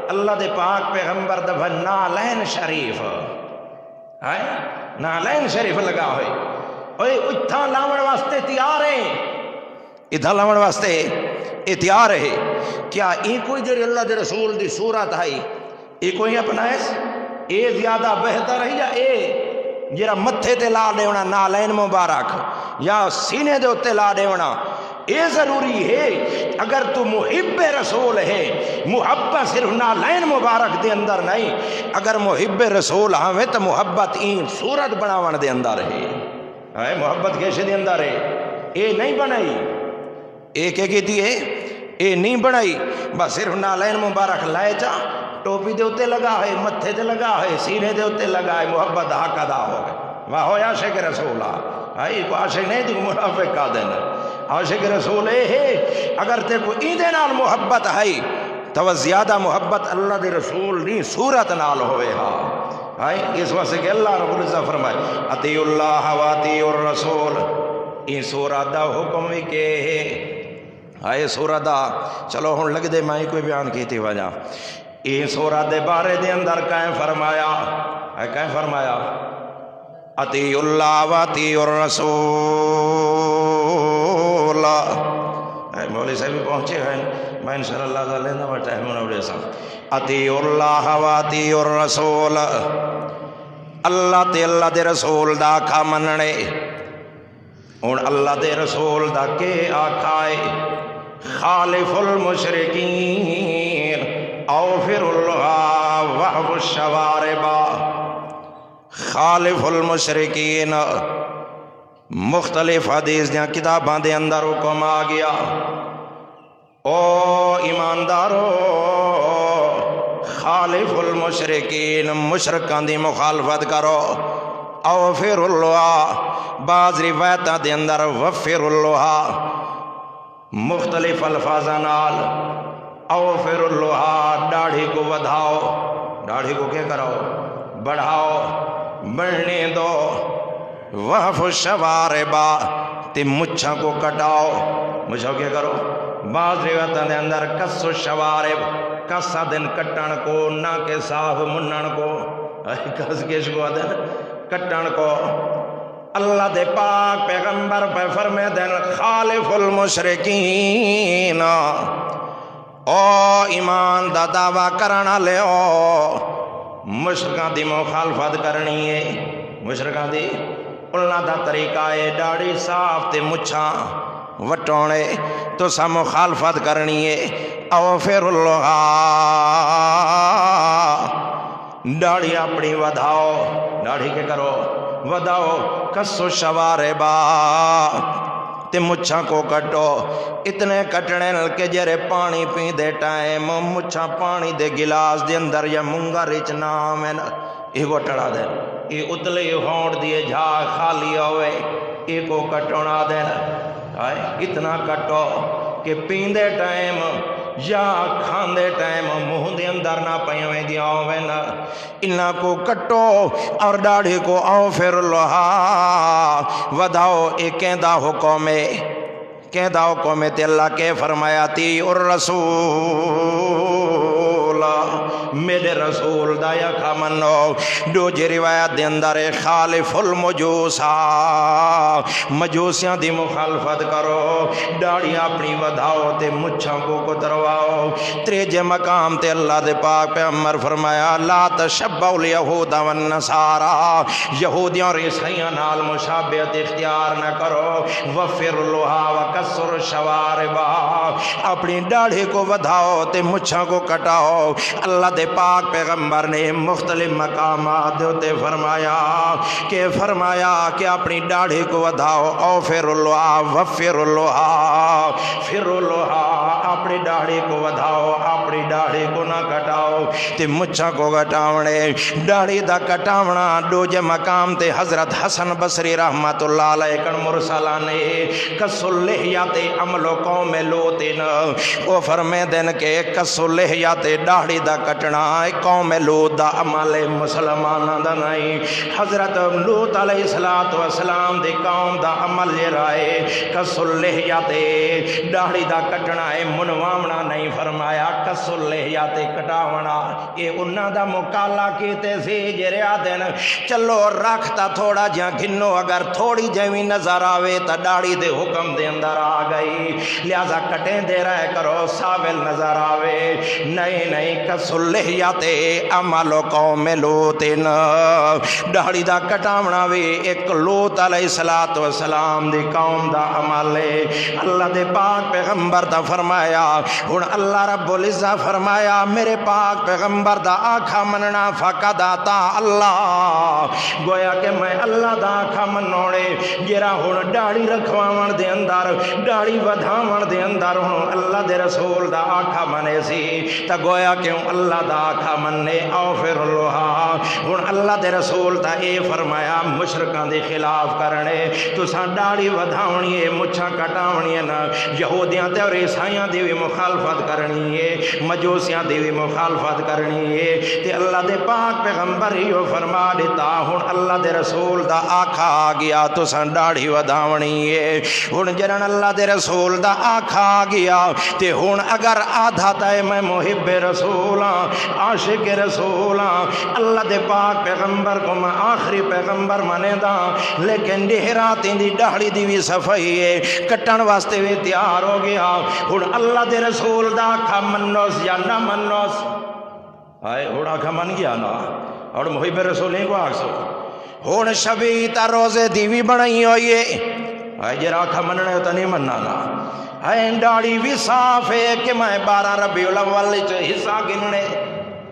A: اللہ دے پاک پیغمبر دفع نالین شریف، نالین شریف لگا ہوئے اوہ اتھا لاون واسطے تیار ہیں، اتھا لاون واسطے تیار ہے۔ کیا این کوئی جری اللہ دے رسول دی صورت ہے یہ کوئی اپنا ہے؟ اے زیادہ بہتر ہے یا اے جرا متھے تے لا دیونا نالین مبارک یا سینے دے ہوتے لا دیونا؟ اے ضروری ہے اگر تو محب رسول ہے، محبت صرف نالین مبارک دے اندر نہیں، اگر محب رسول ہمیں تو محبت این صورت بناون دے اندر ہے، محبت کیسے دے اندر ہے؟ اے نہیں بنائی، اے کیا کہتی ہے؟ اے نہیں بنائی بس صرف نالین مبارک لائے چا ٹوپی دے ہوتے لگا ہے، متھے دے لگا ہے، سینے دے ہوتے لگا ہے، محبت حق ادا ہو گئے، واہ ہو عاشق رسول کو عاشق نہیں تو منافق کا دن عاشق رسول ہے اگر تے کو ایدے نال محبت ہے تو زیادہ محبت اللہ دے رسول نہیں صورت نال ہوئے ہاں اس واسطے کہ اللہ رب العزت فرمائے اطیعوا اللہ و اطیعوا الرسول، این صورت دا حکم بھی کہ ہے صورت دا چلو ہن لگ دے میں کوئی بیان کیتی وجہ این صورت دے بارے دے اندر کہیں فرمایا کہیں فرمایا اطیعوا اللہ و اطیعوا الرسول، مولوی صاحب بھی پہنچے ہیں میں انشاءاللہ اللہ لیندہ میں ٹائم نوڑے سا اطیعوا اللہ و اطیعوا الرسول، اللہ تے اللہ دے رسول دا آکھا مننے، اور اللہ دے رسول دا کے آکھائے خالف المشرکین اوفر اللہ وحب الشواربا، خالف المشرکین مختلف حدیث دیاں کتاباں دے اندر حکم آ گیا او ایماندارو خالف المشرکین مشرکان دی مخالفت کرو، اوفر اللہ بعض روایتاں دے اندر وفر اللہ مختلف الفاظاں نال، اوفر اللہ داڑھی کو ودھاؤ، داڑھی کو کیا کرو بڑھاؤ بڑھنے دو، وحف الشواربا تے مچھاں کو کٹاؤ، مچھاں کیا کرو، بعض روایتاں دے اندر کس الشوارب کسا دن کٹن کو نہ کے صاف منن کو، کس کیش کو دن کٹن کو، اللہ دے پاک پیغمبر پہ فرمے دن خالف المشرکین، او ایمان دا دعویٰ کرنا لے او مشرکان دی مخالفت کرنی ہے، مشرکان دی اللہ دا طریقہ ہے داڑھی صاف تے مچھاں وٹونے تو سا مخالفت کرنی ہے، اوفر اللہ داڑھی اپنی ودھاؤ، داڑھی کے کرو ودھاؤ، کسو شواربا تے مچھاں کو کٹو، اتنے کٹنے کہ جرے پانی پیندے ٹائم مچھاں پانی دے گلاس دے اندر یا منگر اچ نام ہے نا یہ کو ٹڑا دے، یہ اتلے ہونڈ دیے جھا خالی ہوئے یہ کو کٹونا دے نا، اتنا کٹو کہ پیندے ٹائم یا کھاندے ٹائم منہ دے اندر نہ پیویں دیا ہوئے نا، انہاں کو کٹو اور ڈاڑھی کو اوفر لوہا وداؤ، ایک کہندہ حکم ہے، کہندہ حکم ہے تے اللہ کے فرمایا تی اور رسول میرے رسول دا یا خامنو دو جی روایت دے اندر خالف المجوسا مجوسیاں دی مخالفت کرو، ڈاڑی اپنی ودھاؤ تے مچھاں کو کترواؤ۔ تریجے مقام تے اللہ دے پاک پیغمبر فرمایا لا تشبہوا الیہود والنصارا، یہودیوں اور عیسائیوں نال مشابہت اختیار نہ کرو، وفر لوہا وکسر الشواربا، اپنی ڈاڑھی کو ودھاؤ تے مچھاں کو کٹاؤ۔ اللہ دے پاک پیغمبر نے مختلف مقامات تے فرمایا کہ اپنی ڈاڑھی کو ودھاؤ، اوفر اللوہا وفر اللوہا، فر اللوہا، اپنی ڈاڑھی کو ودھاؤ اپنی ڈاڑھی کو نہ کٹاؤ تے مچھاں کو کٹاونے۔ ڈاڑھی دا کٹاونا دوجے مقام تے حضرت حسن بصری رحمت اللہ علیہ کن مرسلانے کسل لحیات عمل قوم لوتن، وہ فرمے دن کے کسل لحیات ڈاڑھی دا کٹنا قوم لوت دا عمل مسلمانہ دا نہیں، حضرت لوت علیہ السلام دی قوم دا عمل یہ رائے کسل لحیات ڈاڑھی دا کٹنا ہے، منوامنا نہیں فرمایا کسل لحیات کٹاونا۔ یہ انہاں دا مقالہ کیتے سی جریا دن چلو رکھتا تھوڑا جہاں گھنو، اگر تھوڑی جوی نظر آوے تا ڈاڑھی دے حکم دے اندر آ گئی، لہذا کٹیں دے رہے کرو ساول نظر آوے، نہیں کسل لحیات عمل قوم لوتن، ڈاڑھی دا کٹاونا بھی ایک لوت علیہ السلام دی قوم دا عمل ہے۔ اللہ دے پاک پیغمبر دا فرمایا، ہن اللہ رب العزت فرمایا میرے پاک پیغمبر دا آکھا مننا فقد آتا اللہ، گویا کہ میں اللہ دا آکھا منوڑے جرا ہن ڈاڑھی رکھواون دے اندر ڈاڑھی ودھاون دے اندر ہن اللہ دے رسول دا آکھا منے سی تا گویا کہ اللہ دا آکھا مننے اوفر لوہا۔ ہن اللہ دے رسول تا اے فرمایا مشرکاں دے خلاف کرنے تساں ڈاڑھی ودھاونی ہے مچھاں کٹاونی ہے نا، یہودیاں تے اور عیسائیاں دی بھی مخالفت کرنی ہے، مجوسیاں دی بھی مخالفت کرنی ہے، تے اللہ دے پاک پیغمبر ہی فرما دیتا ہن اللہ دے رسول دا آکھا آ گیا تساں ڈاڑھی ودھاونی ہے۔ ہن جنن اللہ دے رسول دا آکھا آ گیا تے ہن اگر آدھا تے میں محب رسول ہاں عاشق رسول ہاں، اللہ دے پاک پیغمبر کو میں آخری پیغمبر مانے دا، لیکن ڈہرات دی ڈاڑھی دی بھی صفائی ہے کٹن واسطے بھی تیار ہو گیا، ہن اللہ دے رسول دا آکھا منوس یا نہ منوس، آئے ہن آکھا من گیا نا اور محب رسول ہی کو آکسو، ہن شبی تا روزے دی بھی بنائی ہوئی ہے، آئے جرا آکھا مننے ہوتا نہیں مننا نا، آئے ڈاڑھی بھی صاف ہے کہ میں 12 ربیع الاول حصہ گننے،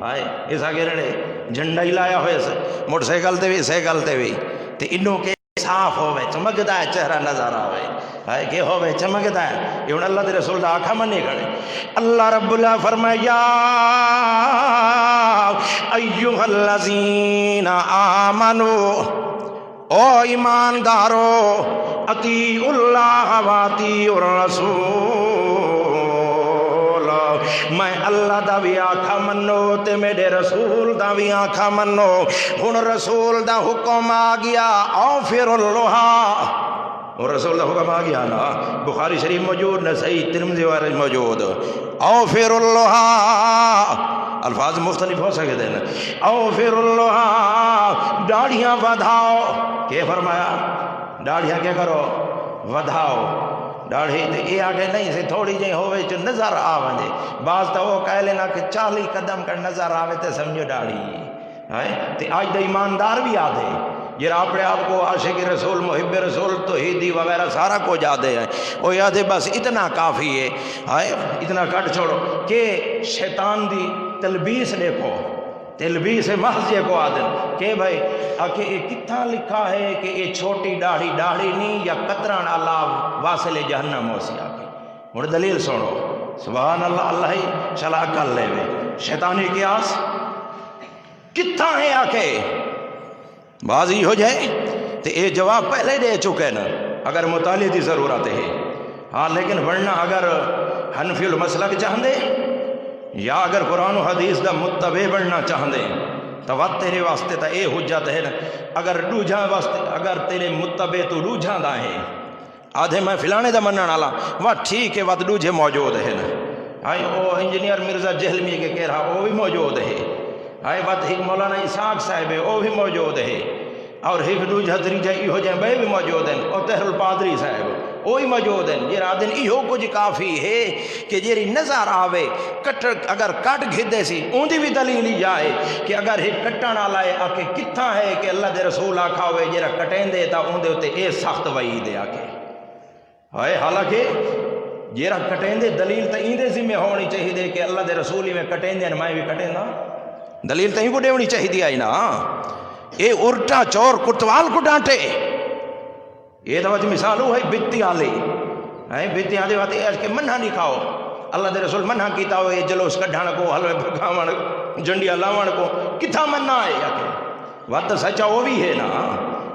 A: آئے حصہ گننے جھنڈا ہی لایا ہوئے سے موٹر سائیکل تے بھی سائیکل تے بھی تے انہوں کے صاف ہوئے چمکتا ہے چہرہ نظر آوے، آئے کہ ہوئے چمکتا ہے، یہ اللہ دے رسول دا آنکھا منی کھڑے۔ اللہ رب اللہ فرمایا ایوہ الذین آمنو، او ایماندارو اطیعوا اللہ و اطیعوا الرسول، میں اللہ دا بھی آنکھا منو تے میرے رسول دا بھی آنکھا منو۔ ہن رسول دا حکم آ گیا اوفر اللوہا، اور رسول دا حکم آ گیا نا، بخاری شریف موجود، نسائی ترمذی وغیرہ موجود، اوفر اللوہا، الفاظ مختلف ہو سکتے ہیں، اوفر اللوہا، ڈاڑیاں ودھاؤ، کہ فرمایا ڈاڑیاں کیا کرو ودھاؤ، ڈاڑھی تے یہ آگے نہیں سے تھوڑی جی ہوئے جو نظر آوے، بعض تو وہ کہہ لینا کہ 40 قدم کر نظر آوے تے سمجھو ڈاڑھی ہے، تے آج دا ایماندار بھی آدھے جرا اپنے آپ کو عاشق رسول محب رسول توحیدی وغیرہ سارا کو جادے ہیں، وہ یادے بس اتنا کافی ہے، اتنا کٹ چھوڑو کہ شیطان دی تلبیس دیکھو، تلبیس محض کو آدن کہ بھائی کہ یہ کتھاں لکھا ہے کہ یہ چھوٹی داڑھی داڑھی نہیں یا قطران اللہ واصل جہنم ہو سی آکے. ہن دلیل سنو سبحان اللہ. اللہ ہی چلا کر لے وے شیطانی قیاس کتھاں ہے آکے بازی ہو جائے تو یہ جواب پہلے دے چکے نا اگر مطالعے کی ضرورت ہے. ہاں لیکن ورنہ اگر حنفی المسلک چاہندے یا اگر قرآن و حدیث دا متبع بننا چاہندے تو وقت تیرے واسطے تا اے حجت ہے نا اگر ڈوجھا واسطے اگر تیرے متبع تو ڈوجھا دا ہے آدھے میں فلانے دا منن والا وہ ٹھیک ہے وقت ڈوجھے موجود ہے نا. ہائی او انجینئر مرزا جہلمی کے کہہ رہا وہ بھی موجود ہے. ہائی وقت ایک مولانا اسحاق صاحب ہے وہ بھی موجود ہے. اور ایک دوجہ تریجہ ایہو جائیں بے بھی موجود ہیں. اور طاہر الپادری صاحب وہ بھی موجود ہیں. جیرا دن ایہو کچھ کافی ہے کہ جیری نظر آوے کٹ اگر کٹ گھدے سی اون دی بھی دلیل ہی جائے کہ اگر ایک کٹن والا ہے آکے کتھاں ہے کہ اللہ دے رسول آکھا ہوئے جیرا کٹیں دے تا اون دے ہوتے اے سخت وعید دے آکے. ہائے حالانکہ جیرا کٹیں دے دلیل تا این دے ذمہ ہونی چاہیے دے کہ اللہ دے رسول ہی میں کٹیں دے میں بھی کٹیں دا دلیل تا ہی کو دیونی چاہیے دی آئی نا. اے ارٹا چور کتوال کو ڈانٹے یہ تو وجہ مثال ہو ہے بیتی آلے بیتی آلے واتے ایس کے منہ نہیں کھاؤ اللہ دے رسول منہ کیتا ہوئے جلوس کڈھانا کو حلوے بھگاوان جنڈیا لاوان کو کتھا منہ آئے یا کہ وقت سچا وہ بھی ہے نا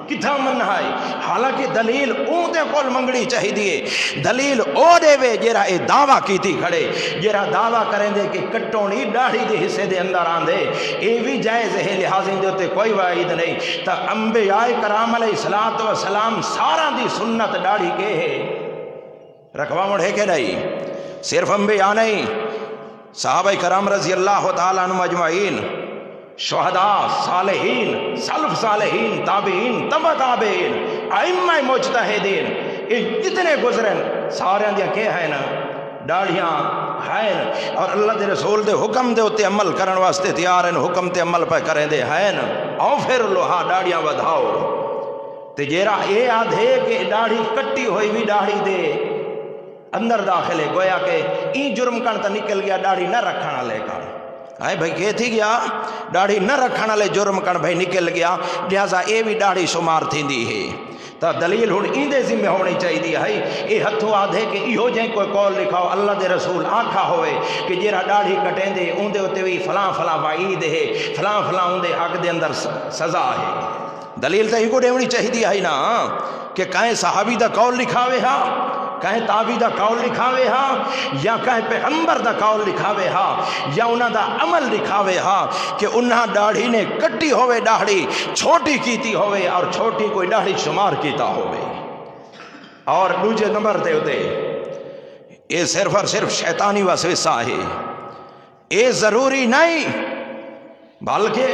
A: کتھا منہ آئے. حالانکہ دلیل اون دے کول منگڑی چاہی دیئے دلیل او دے وے جیرا اے دعویٰ کیتی کھڑے جیرا دعویٰ کریں دے کہ کٹونی ڈاڑھی دے حصے دے اندر آن دے اے بھی جائز ہے لحاظیں دے کوئی وعید نہیں. تا انبیاء کرام علیہ السلام سارا دی سنت ڈاڑھی کے ہے رکھوا مڑ ہے کہ نہیں. صرف انبیاء نہیں صحابہ کرام رضی اللہ تعالیٰ عنہ اجمعین شہداء صالحین سلف صالحین تابعین تبع تابعین ائمہ مجتہدین یہ جتنے گزرن سارے دیا کہ ہے نا ڈاڑیاں ہیں اور اللہ دے رسول دے حکم دے ہوتے عمل کرن واسطے تیار ہیں حکم تے عمل پہ کریں دے ہیں او پھر لوہا ڈاڑیاں ودھاؤ تے جیرا اے آدھے کہ ڈاڑھی کٹی ہوئی بھی ڈاڑھی دے اندر داخلے گویا کہ این جرم کن تا نکل گیا ڈاڑھی نہ رکھنا لے کر آئے بھائی کہ تھی گیا ڈاڑھی نہ رکھنا لے جرم کن بھائی نکل گیا لہذا اے بھی ڈاڑھی شمار تھی دی ہے. تا دلیل ہون این دے ذمہ ہونی چاہیے دی ہے اے ہتھو آدھے کہ ایہو جائیں کوئی قول لکھاؤ اللہ دے رسول آکھا ہوئے کہ جیرا ڈاڑھی کٹیں دے اون دے ہوتے ہوئی فلاں فلاں وعید ہے فلاں فلاں اون دے حق دے اندر سزا ہے. دلیل تا ہی کو دیونی چاہیے دی ہے نا کہ کہیں صحابی دا قول لکھاوے ہاں کہیں تابی دا قول لکھاوے ہاں یا کہیں پیغمبر دا قول لکھاوے ہاں یا انہاں دا عمل لکھاوے ہاں کہ انہاں ڈاڑھی نے کٹی ہوئے ڈاڑھی چھوٹی کیتی ہوئے اور چھوٹی کوئی ڈاڑھی شمار کیتا ہوئے. اور دوجے نمبر دے ہوتے یہ صرف اور صرف شیطانی وسوسہ ہے. یہ ضروری نہیں بلکہ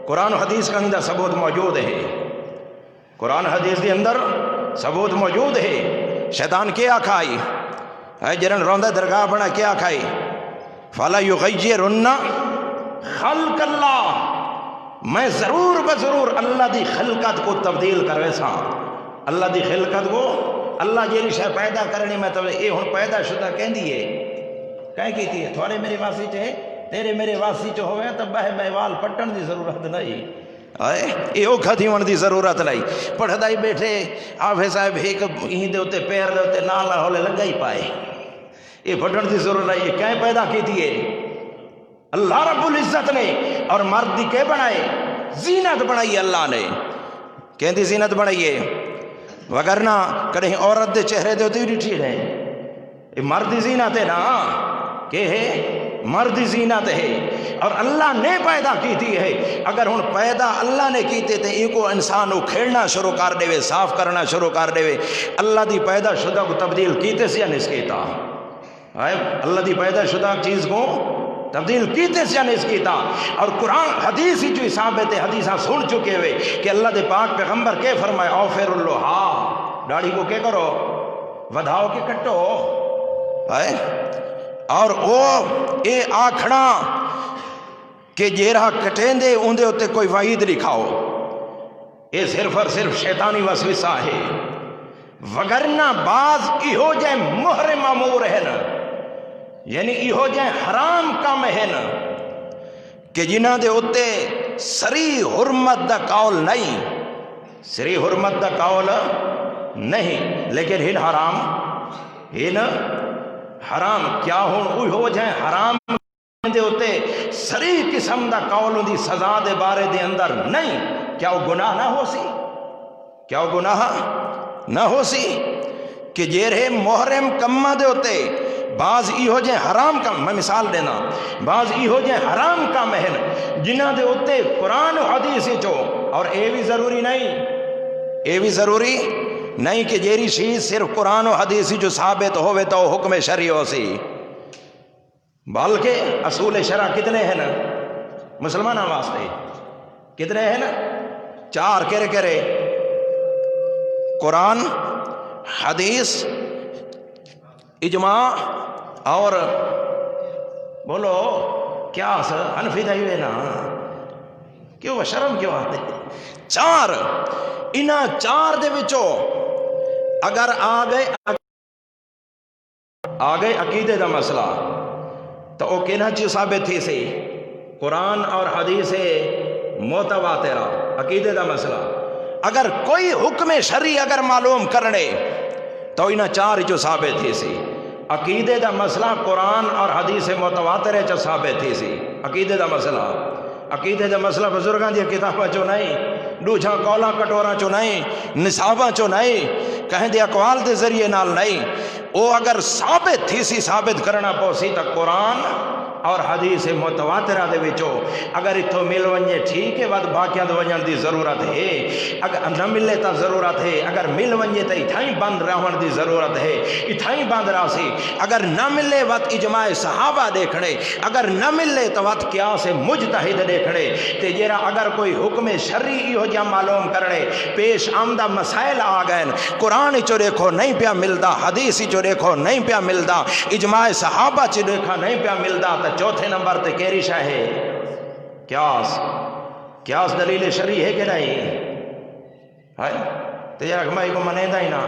A: قرآن و حدیث کا اندر ثبوت موجود ہے. قرآن حدیث کے اندر ثبوت موجود ہے. شیطان کیا کھائی جرن روندہ درگاہ بنا کیا کھائی فَلَا يُغَيِّرُنَّ خلق اللہ میں ضرور بضرور اللہ دی خلقت کو تبدیل کروے سا. اللہ دی خلقت کو اللہ جیلی شے پیدا کرنے میں تو اے ہن پیدا شدہ کہن دیئے کہیں کیتی ہے تھوڑے میرے واسی چاہے تیرے میرے واسی چاہے ہوئے تب بہ بہوال پٹن دی ضرورت نہیں یہ کھتی من دی ضرورت نہیں. پڑھدائی بیٹھے آفے صاحب ایک ہی دے ہوتے پیر دے ہوتے نالا ہولے لگا ہی پائے یہ پٹن دی ضرورت نہیں. یہ کہیں پیدا کی دیئے اللہ رب العزت نے اور مرد دی کہ بنائے زینت بنائی اللہ نے کہیں دی زینت بنائیے وگرنہ کہیں عورت دے چہرے دے ہوتے ہی ٹھیک رہے یہ مرد دی زینت ہے نا کہ ہے مرد زینت ہے اور اللہ نے پیدا کی تھی ہے. اگر ہن پیدا اللہ نے کیتے تھے یہ کو انسان کو کھیڑنا شروع کر دے وے صاف کرنا شروع کر دے وے اللہ دی پیدا شدہ کو تبدیل کیتے سے نہیں کیتا اللہ دی پیدا شدہ چیز کو تبدیل کیتے سے نہیں کیتا. اور قرآن حدیث ہی جو ثابت ہے حدیثاں سن چکے ہوئے کہ اللہ دے پاک پیغمبر کے فرمائے اوفر اللہا ڈاڑھی کو کیا کرو ودھاؤ کے کٹو اور او اے آکھنا کہ جیرا کٹیں دے اندے ہوتے کوئی وعید لکھاؤ اے صرف اور صرف شیطانی وسوسہ ہے. وگرنہ بعض ایہو جائیں محرم امور ہے نا یعنی ایہو جائیں حرام کام ہے نا کہ جنہاں دے اتے سری حرمت دا قول نہیں، سری حرمت دا قول نہیں، لیکن ہن حرام کیا ہون اوہی ہو جائیں حرام دے اتے سری قسم دا قول دی سزا دے بارے دے اندر نہیں، کیا وہ گناہ نہ ہو سی؟ کیا وہ گناہ نہ ہو سی کہ جیرے محرم کمہ دے ہوتے بعض ای ہو جائیں حرام کام، میں مثال دینا، بعض ای ہو جائیں حرام کام ہیں جنہ دے ہوتے قرآن و حدیث چو، اور اے بھی ضروری نہیں کہ جیری چیز صرف قرآن و حدیث جو ثابت ہوئے تو حکم شرعی ہو سی، بلکہ اصول شرع کتنے ہیں نا مسلمانہ واسطے، کتنے ہیں نا؟ 4 کرے قرآن، حدیث، اجماع، اور بولو کیا حنفی تھا ہوئے نا، کیوں شرم کیوں آتے؟ 4 انہاں 4 دے وچوں اگر آ گئے عقیدے دا مسئلہ تو وہ کہنا چیز ثابت تھی سی؟ قرآن اور حدیث متواترہ عقیدے دا مسئلہ، اگر کوئی حکم شرعی اگر معلوم کرنے تو انہاں 4 جو ثابت تھی سی، عقیدے دا مسئلہ قرآن اور حدیث متواترہ چا ثابت تھی سی، عقیدے دا مسئلہ بزرگاں دی کتاباں چو نہیں، دوجھا قولاں کٹوراں چو نہیں، نصاباں چو نہیں، کہیں دے اقوال دے ذریعے نال نہیں، وہ اگر ثابت تھی سی، ثابت کرنا پوسی تا قرآن اور حدیث متواترہ دے وچوں اگر اتھو مل ونجے ٹھیک ہے، ود باقیاں دے ونجن دی ضرورت ہے، اگر نہ ملے تا ضرورت ہے، اگر مل ونجے تا اتھائیں بند رہن دی ضرورت ہے، اتھائیں بند راسی، اگر نہ ملے ود اجماع صحابہ دیکھنے، اگر نہ ملے تو ود قیاس مجتہد دیکھنے، تے جیرا اگر کوئی حکم شرعی ہو جا معلوم کرنے پیش آمدہ مسائل آ گئے، قرآن چو دیکھو نہیں پیا ملدا، حدیث چو دیکھو نہیں پیا ملدا، اجماع صحابہ چو دیکھا نہیں پیا ملدا، تا چوتھے نمبر تے کیری شاہ ہے قیاس دلیل شرعی ہے کہ نہیں ہے؟ تے یہ اگمائی کو منے دا ہی نا،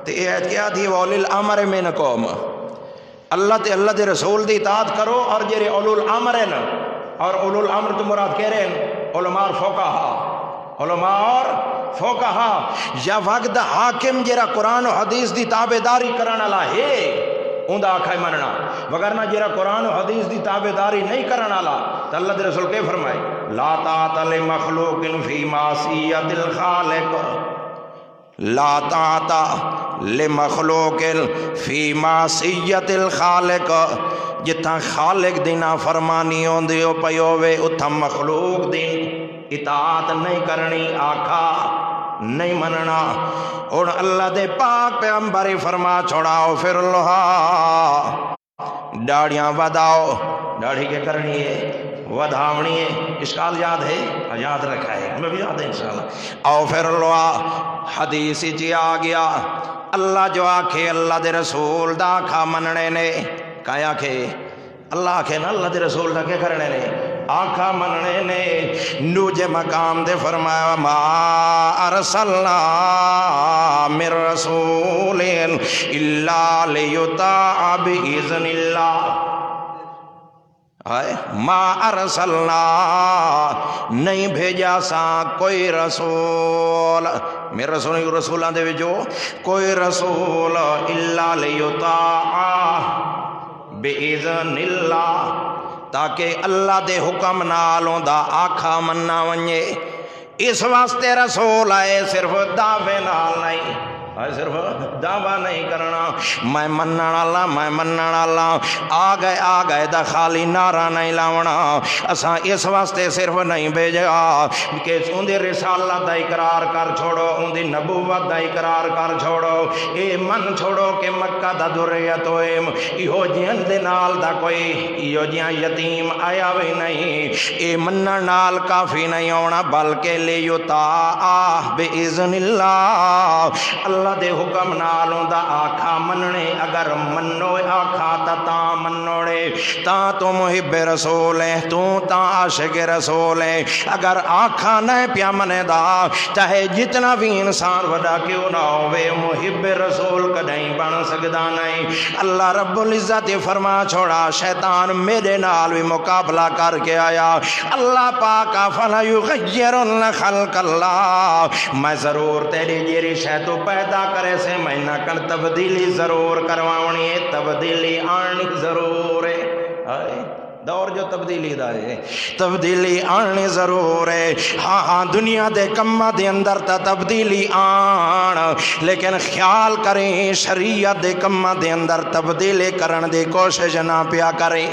A: تے یہ ایت کیا تھی وَأُولِي الْأَمْرِ مِنْكُمْ، اللہ تے اللہ دے رسول دی اطاعت کرو، اور جیرے اولو الامر ہیں، اور اولو الامر تو مراد کہہ رہے ہیں علماء اور فقہا، یا وقت حاکم جیرا قرآن و حدیث دی تابعداری کرنا لا ہے اوندا آکھا مننا، وگرنہ جیرا قرآن و حدیث دی تابعداری نہیں کرنا لا تو اللہ دے رسول کے فرمائے لا طاعت لمخلوق فی معصیت الخالق، لا طاعت لمخلوق فی معصیت الخالق، جتھاں خالق دی نافرمانی ہوندی او پیوے اتھاں مخلوق دی اطاعت نہیں کرنی، آکھا نہیں مننا۔ اور اللہ دے پاک پیغمبر فرما چھوڑاؤ پھر لوہا داڑیاں وداؤ، داڑھی کے کرنی ہے ودھاونی ہے، اشکال یاد ہے؟ یاد رکھا ہے، میں بھی یاد ہے انشاءاللہ۔ او پھر لوہا حدیث جی آ گیا، اللہ جو آکھے اللہ دے رسول دا آکھا مننے نے، کیا آکھے؟ اللہ آکھے نا اللہ دے رسول دا کیا کرنے نے؟ آکھا مننے نے۔ نوجے مقام دے فرمایا ما ارسلنا من رسول الا لیطاع باذن اللہ، ما ارسلنا نہیں بھیجا سا کوئی رسول، میرے رسولاں دے وچوں کوئی رسول الا لیطاع باذن اللہ، تاکہ اللہ دے حکم نالوں دا آکھا مننا ونجے۔ اس واسطے رسول آئے صرف دعوے نال نہیں، صرف دعویٰ نہیں کرنا میں منن والا، آ گئے دا خالی نعرہ نہیں لاونا۔ اساں اس واسطے صرف نہیں بھیجا کہ ان دی رسالت دا اقرار کر چھوڑو، ان دی نبوت دا اقرار کر چھوڑو، اے من چھوڑو کہ مکہ دا ذریت ہوئے، ایہو جہن دے نال دا کوئی ایہو جہاں یتیم آیا بھی نہیں، اے منن نال کافی نہیں ہونا، بلکہ لیطاع باذن اللہ، اللہ اللہ دے حکم نالوں دا آکھا مننے اگر منو آکھا تا منوڑے تو محب رسول ہے تا عاشق رسول ہے اگر آکھا نہ پیا منے دا چاہے جتنا بھی انسان وڈا کیوں نہ ہوئے محب رسول کدیں بن سکدا نہیں اللہ رب العزت فرما چھوڑا شیطان میرے نال بھی مقابلہ کر کے آیا اللہ پاک فلا یغیرن خلق اللہ میں ضرور تیری جیری شے تو پیدا کرے سے میں نہ کر تبدیلی ضرور کرواونی ہے تبدیلی آنی ضرور ہے دور جو تبدیلی دا ہے تبدیلی آنی ضرور ہے ہاں دنیا دے کمہ دے اندر تا تبدیلی آن لیکن خیال کریں شریعت دے کمہ دے اندر تبدیلی کرن دے کوشش نہ پیا کریں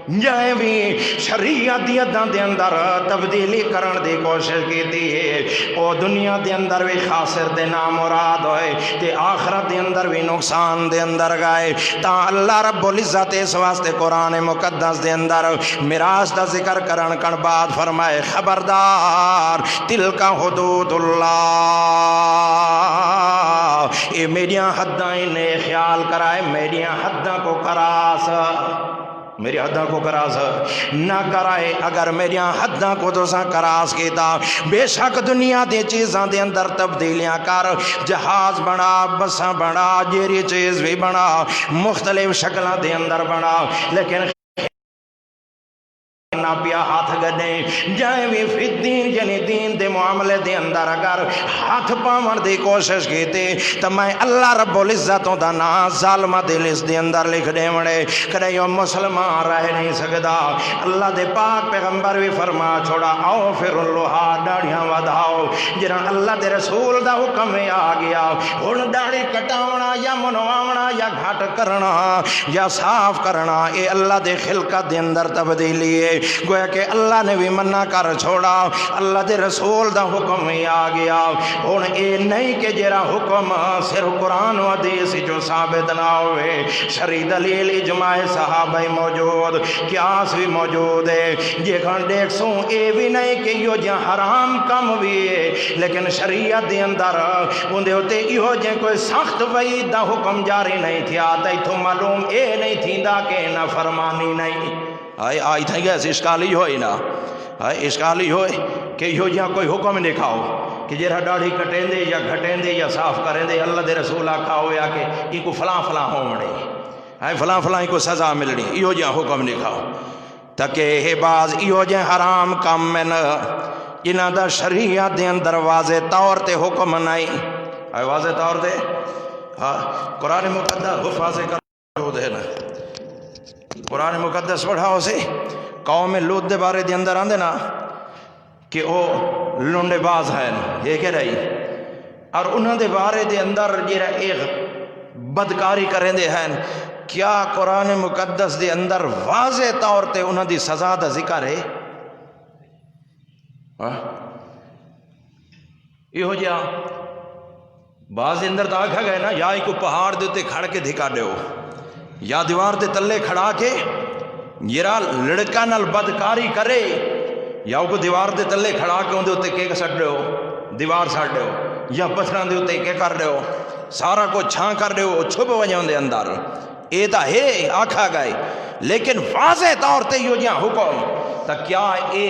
A: جائیں بھی شریعت دیتاں دے اندر تبدیلی کرن دی کوشش کیتی ہے او دنیا دے اندر بھی خاسر دے نام مراد ہوئے تے آخرت دے اندر بھی نقصان دے اندر گئے تا اللہ رب العزت اس واسطے قرآن مقدس دے اندر میراث دا ذکر کرن کن بعد فرمائے خبردار تلک حدود اللہ اے میریاں حداں انہیں خیال کرائے میریاں حداں کو کراس میری حداں کو کراس نہ کرائے اگر میری حداں کو دوسا کراس کیتا بے شک دنیا دے چیزاں دے اندر تبدیلیاں کر جہاز بنا بساں بنا جیری چیز بھی بنا مختلف شکلہ دے اندر بنا لیکن نہ پیا ہاتھ گڈیں جائیں بھی فی الدین یعنی دین دے معاملے دے اندر اگر ہاتھ پاون دی کوشش کیتے تو میں اللہ رب العزتوں دا نا ظالمہ دل اس دے اندر لکھ دے مڑے کدیوں مسلمان رہ نہیں سکدا اللہ دے پاک پیغمبر بھی فرما چھوڑا آؤ پھر لوہا ڈاڑیاں ودھاؤ جنہاں اللہ دے رسول دا حکم میں آ گیا ہن ڈاڑی کٹاونا یا منواونا یا گھٹ کرنا یا صاف کرنا اے اللہ دے خلقت دے اندر تبدیلی ہے گویا کہ اللہ نے بھی منع کر چھوڑا اللہ دے رسول دا حکم ہی آ گیا ہن اے نہیں کہ جرا حکم صرف قرآن و حدیث جو ثابت نہ ہوئے شرعی دلیل اجماع صحابہ موجود قیاس بھی موجود ہے جے کھن دیکھ سوں اے بھی نہیں کہ یہ جہاں حرام کم بھی ہے لیکن شریعت دے اندر اندے ہوتے یہ جہاں کوئی سخت وعید دا حکم جاری نہیں تھیا تو معلوم اے نہیں تھیندا کہ نافرمانی نہیں آئی تھا گیا اشکالی ہوئی نا اشکالی ہوئی کہ یہ جہاں کوئی حکم نہیں کھاؤ کہ جرا داڑھی کٹیں دے یا گھٹیں دے یا صاف کریں دے اللہ دے رسول آکھا ہویا کہ یہ کو فلاں فلاں ہونے فلاں فلاں کو سزا ملنی یہ جہاں حکم نہیں کھاؤ تاکہ یہ باز یہ جہاں حرام کام میں نہ انہاں دا شریعت دے اندر واضح طور تے حکم نہیں واضح طور تے قرآن مقدس حفاظ کر دے نا قرآن مقدس پڑھا اسے قوم لوط دے بارے دے اندر آندے نا کہ او لونڈے باز ہیں یہ کہہ رہی اور انہوں دے بارے دے اندر جیرا ایک بدکاری کریں دے ہیں کیا قرآن مقدس دے اندر واضح طور تے انہوں دی سزا دا ذکر ہے یہ ہو جا بعض اندر تا آکھا گئے نا یا ایک پہاڑ دیتے کھڑ کے دھکا دے ہو یا دیوار دے تلے کھڑا کے جرا لڑکا نال بدکاری کرے یا کو دیوار دے تلے کھڑا کے اندے ہوتے کیک سٹ دے ہو دیوار سٹ دے ہو یا پتھران دے ہوتے کے کر دے ہو سارا کو چھان کر دے ہو چھپ وجہ دے اندر اے تا ہے آکھا گئے لیکن واضح طور تے یہ جہاں حکم تا کیا اے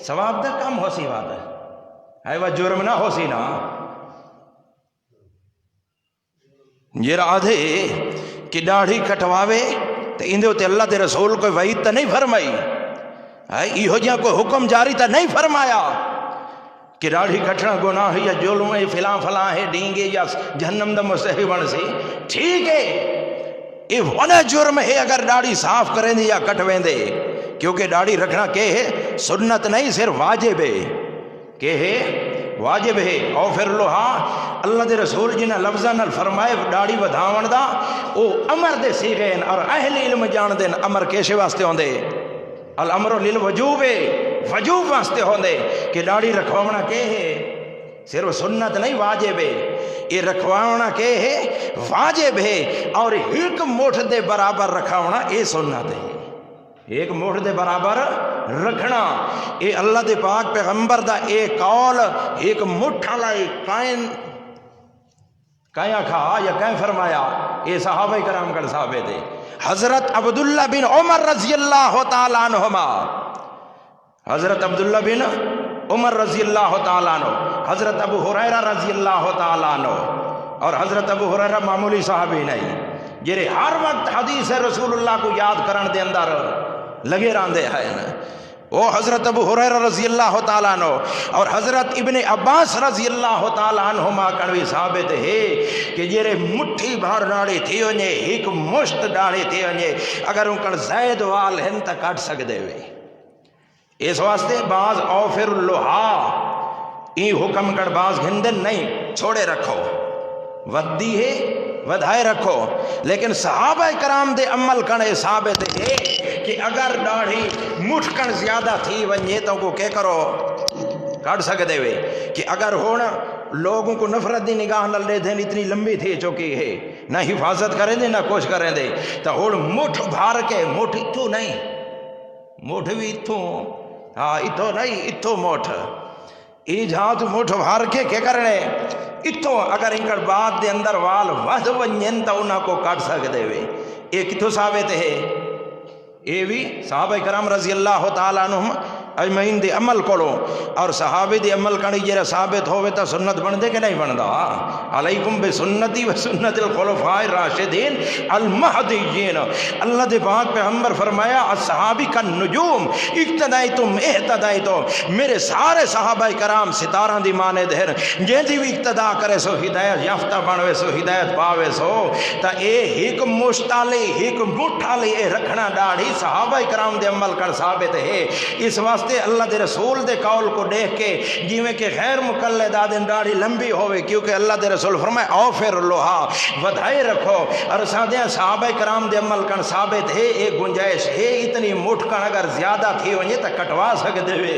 A: ثواب دا کم ہو سی بات ہے وہ جرم نہ ہو سی نا یہ آدھے کہ داڑھی کٹواوے تو اندے ہوتے اللہ دے رسول کوئی وعید تا نہیں فرمائی یہ جہاں کوئی حکم جاری تا نہیں فرمایا کہ داڑھی کٹنا گناہ یا جرم ہے فلاں فلاں ہے ڈینگے یا جہنم دا مستحق بن سی ٹھیک ہے یہ ونا جرم ہے اگر داڑھی صاف کریں دے یا کٹویں دے کیونکہ داڑھی رکھنا کہ ہے سنت نہیں صرف واجب ہے کہ ہے واجب ہے او پھر لوہا اللہ دے رسول جنہ لفظاں نال فرمائے داڑھی ودھاون دا او امر دے سیغے اور اہل علم جان دے امر کیسے واسطے ہوندے الامر للوجوب وجوب واسطے ہوندے کہ داڑھی رکھوانا کہ ہے صرف سنت نہیں واجب ہے یہ رکھوانا کہ ہے واجب ہے اور ایک مٹھ دے برابر رکھوانا یہ سنت ہے ایک مٹھ دے برابر رکھنا اے اللہ دے پاک پیغمبر دا اے قول ایک مٹھ والا کائن کہیں کھا یا کہیں فرمایا یہ صحابہ کرام کر صحابے تھے. حضرت عبداللہ بن عمر رضی اللہ تعالیٰ عنہما، حضرت عبداللہ بن عمر رضی اللہ تعالیٰ عنہ، حضرت ابو ہریرہ رضی اللہ تعالیٰ عنہ. اور حضرت ابو ہریرہ معمولی صحابی نہیں جڑے ہر وقت حدیث رسول اللہ کو یاد کرن دے اندر لگے رہندے ہیں. وہ حضرت ابو ہریرہ رضی اللہ تعالیٰ عنہ اور حضرت ابن عباس رضی اللہ تعالیٰ عنہما کنوی ثابت ہے کہ جڑے مٹھی بھر ڈاڑی تھی ونجے ایک مشت ڈاڑی تھی ونجے اگر ان کن زائد وال ہن تا کٹ سکدے وے. اس واسطے بعض اوفر اللہا این حکم کر بعض گھندن نہیں چھوڑے رکھو ودی ہے ودھائے رکھو. لیکن صحابہ کرام دے عمل کنے ثابت ہے کہ اگر داڑھی مٹھ کن زیادہ تھی ونجے تو کو کیا کرو کٹ سکتے ہوئے. کہ اگر ہونا لوگوں کو نفرت دی نگاہ نہ لے دیں اتنی لمبی تھی چکی ہے نہ حفاظت کریں دے نہ کچھ کریں دے تو ہوں مٹھ بھار کے مٹھ اتھو نہیں مٹھ بھی اتھو ہاں اتھو نہیں اتھو مٹھ ای جہاں تو مٹھ بھار کے کیا کرنے اتھو اگر انکر بعد دے اندر وال ود ونجن تا انہاں کو کٹ سکتے ہوئے. یہ کتھو ثابت ہے یہ بھی صحابہ کرام رضی اللہ تعالیٰ عنہم اجمعین دے عمل کرو. اور صحابی دے عمل کرنی جرا ثابت ہوئے تا سنت بن دے کہ نہیں بن دا. علیکم بسنتی و سنت الخلفاء الراشدین المہدیین. اللہ دے پاک پیغمبر فرمایا الصحابی کا نجوم اقتدائتم اہتدائتم. میرے سارے صحابہ کرام ستارہ دی مانے دہر جن دی بھی اقتدا کرے سو ہدایت یافتہ بنوے سو ہدایت پاوے سو. تا اے ایک مشتالی ایک مٹھالی اے رکھنا ڈاڑھی صحابہ کرام دے عمل کر ثابت ہے. اس واسطے اللہ دے رسول دے قول کو دیکھ کے جیویں کہ غیر مقلدہ دن داڑھی لمبی ہوئے کیونکہ اللہ دے رسول فرمائے اوفر لوہا ودھائے رکھو. اور سادیاں صحابہ کرام دے عمل کن ثابت ہے ایک گنجائش ہے اتنی مٹھ کن اگر زیادہ تھی ونجے تو کٹوا سکتے ہوئے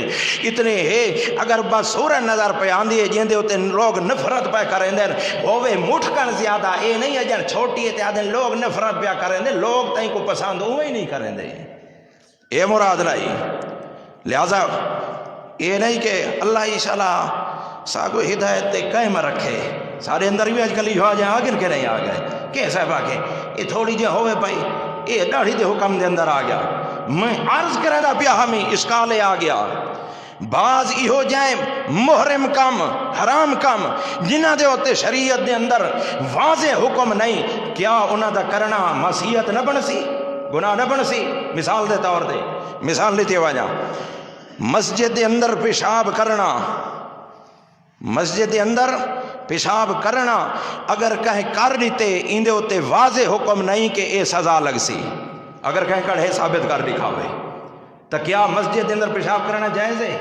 A: اتنے ہے. اگر بس سورہ نظر پہ آندھی ہے جن دے ہوتے لوگ نفرت پہ کریں دیں ہوئے مٹھ کن زیادہ اے نہیں ہے جن چھوٹی ہے آدھے لوگ نفرت پہ کریں دیں لوگ تائیں کو پسند ہوئے ہی نہیں کریں دیں. اے مراد نہیں. لہذا یہ نہیں کہ اللہ انشاءاللہ ساگو ہدایت تے قائم رکھے. سارے اندر بھی آج کل یہ آ جائیں آگن کے نہیں آ گئے کہ صاحبہ کے یہ تھوڑی جہاں ہوئے پائی یہ داڑھی دے حکم دے اندر آ گیا. میں عرض کرے دا پیا ہمیں اشکالے آ گیا. بعض یہ جائیں محرم کم حرام کم جنہ دے ہوتے شریعت دے اندر واضح حکم نہیں کیا انہاں دا کرنا معصیت نہ بن سی گناہ نہ بن سی. مثال دے طور دے مثال لیتے وجہ مسجد دے اندر پیشاب کرنا مسجد دے اندر پیشاب کرنا اگر کہیں کر دیتے اندے ہوتے واضح حکم نہیں کہ اے سزا لگ سی. اگر کہیں کڑھے ثابت کر دکھاوے تو کیا مسجد دے اندر پیشاب کرنا جائز ہے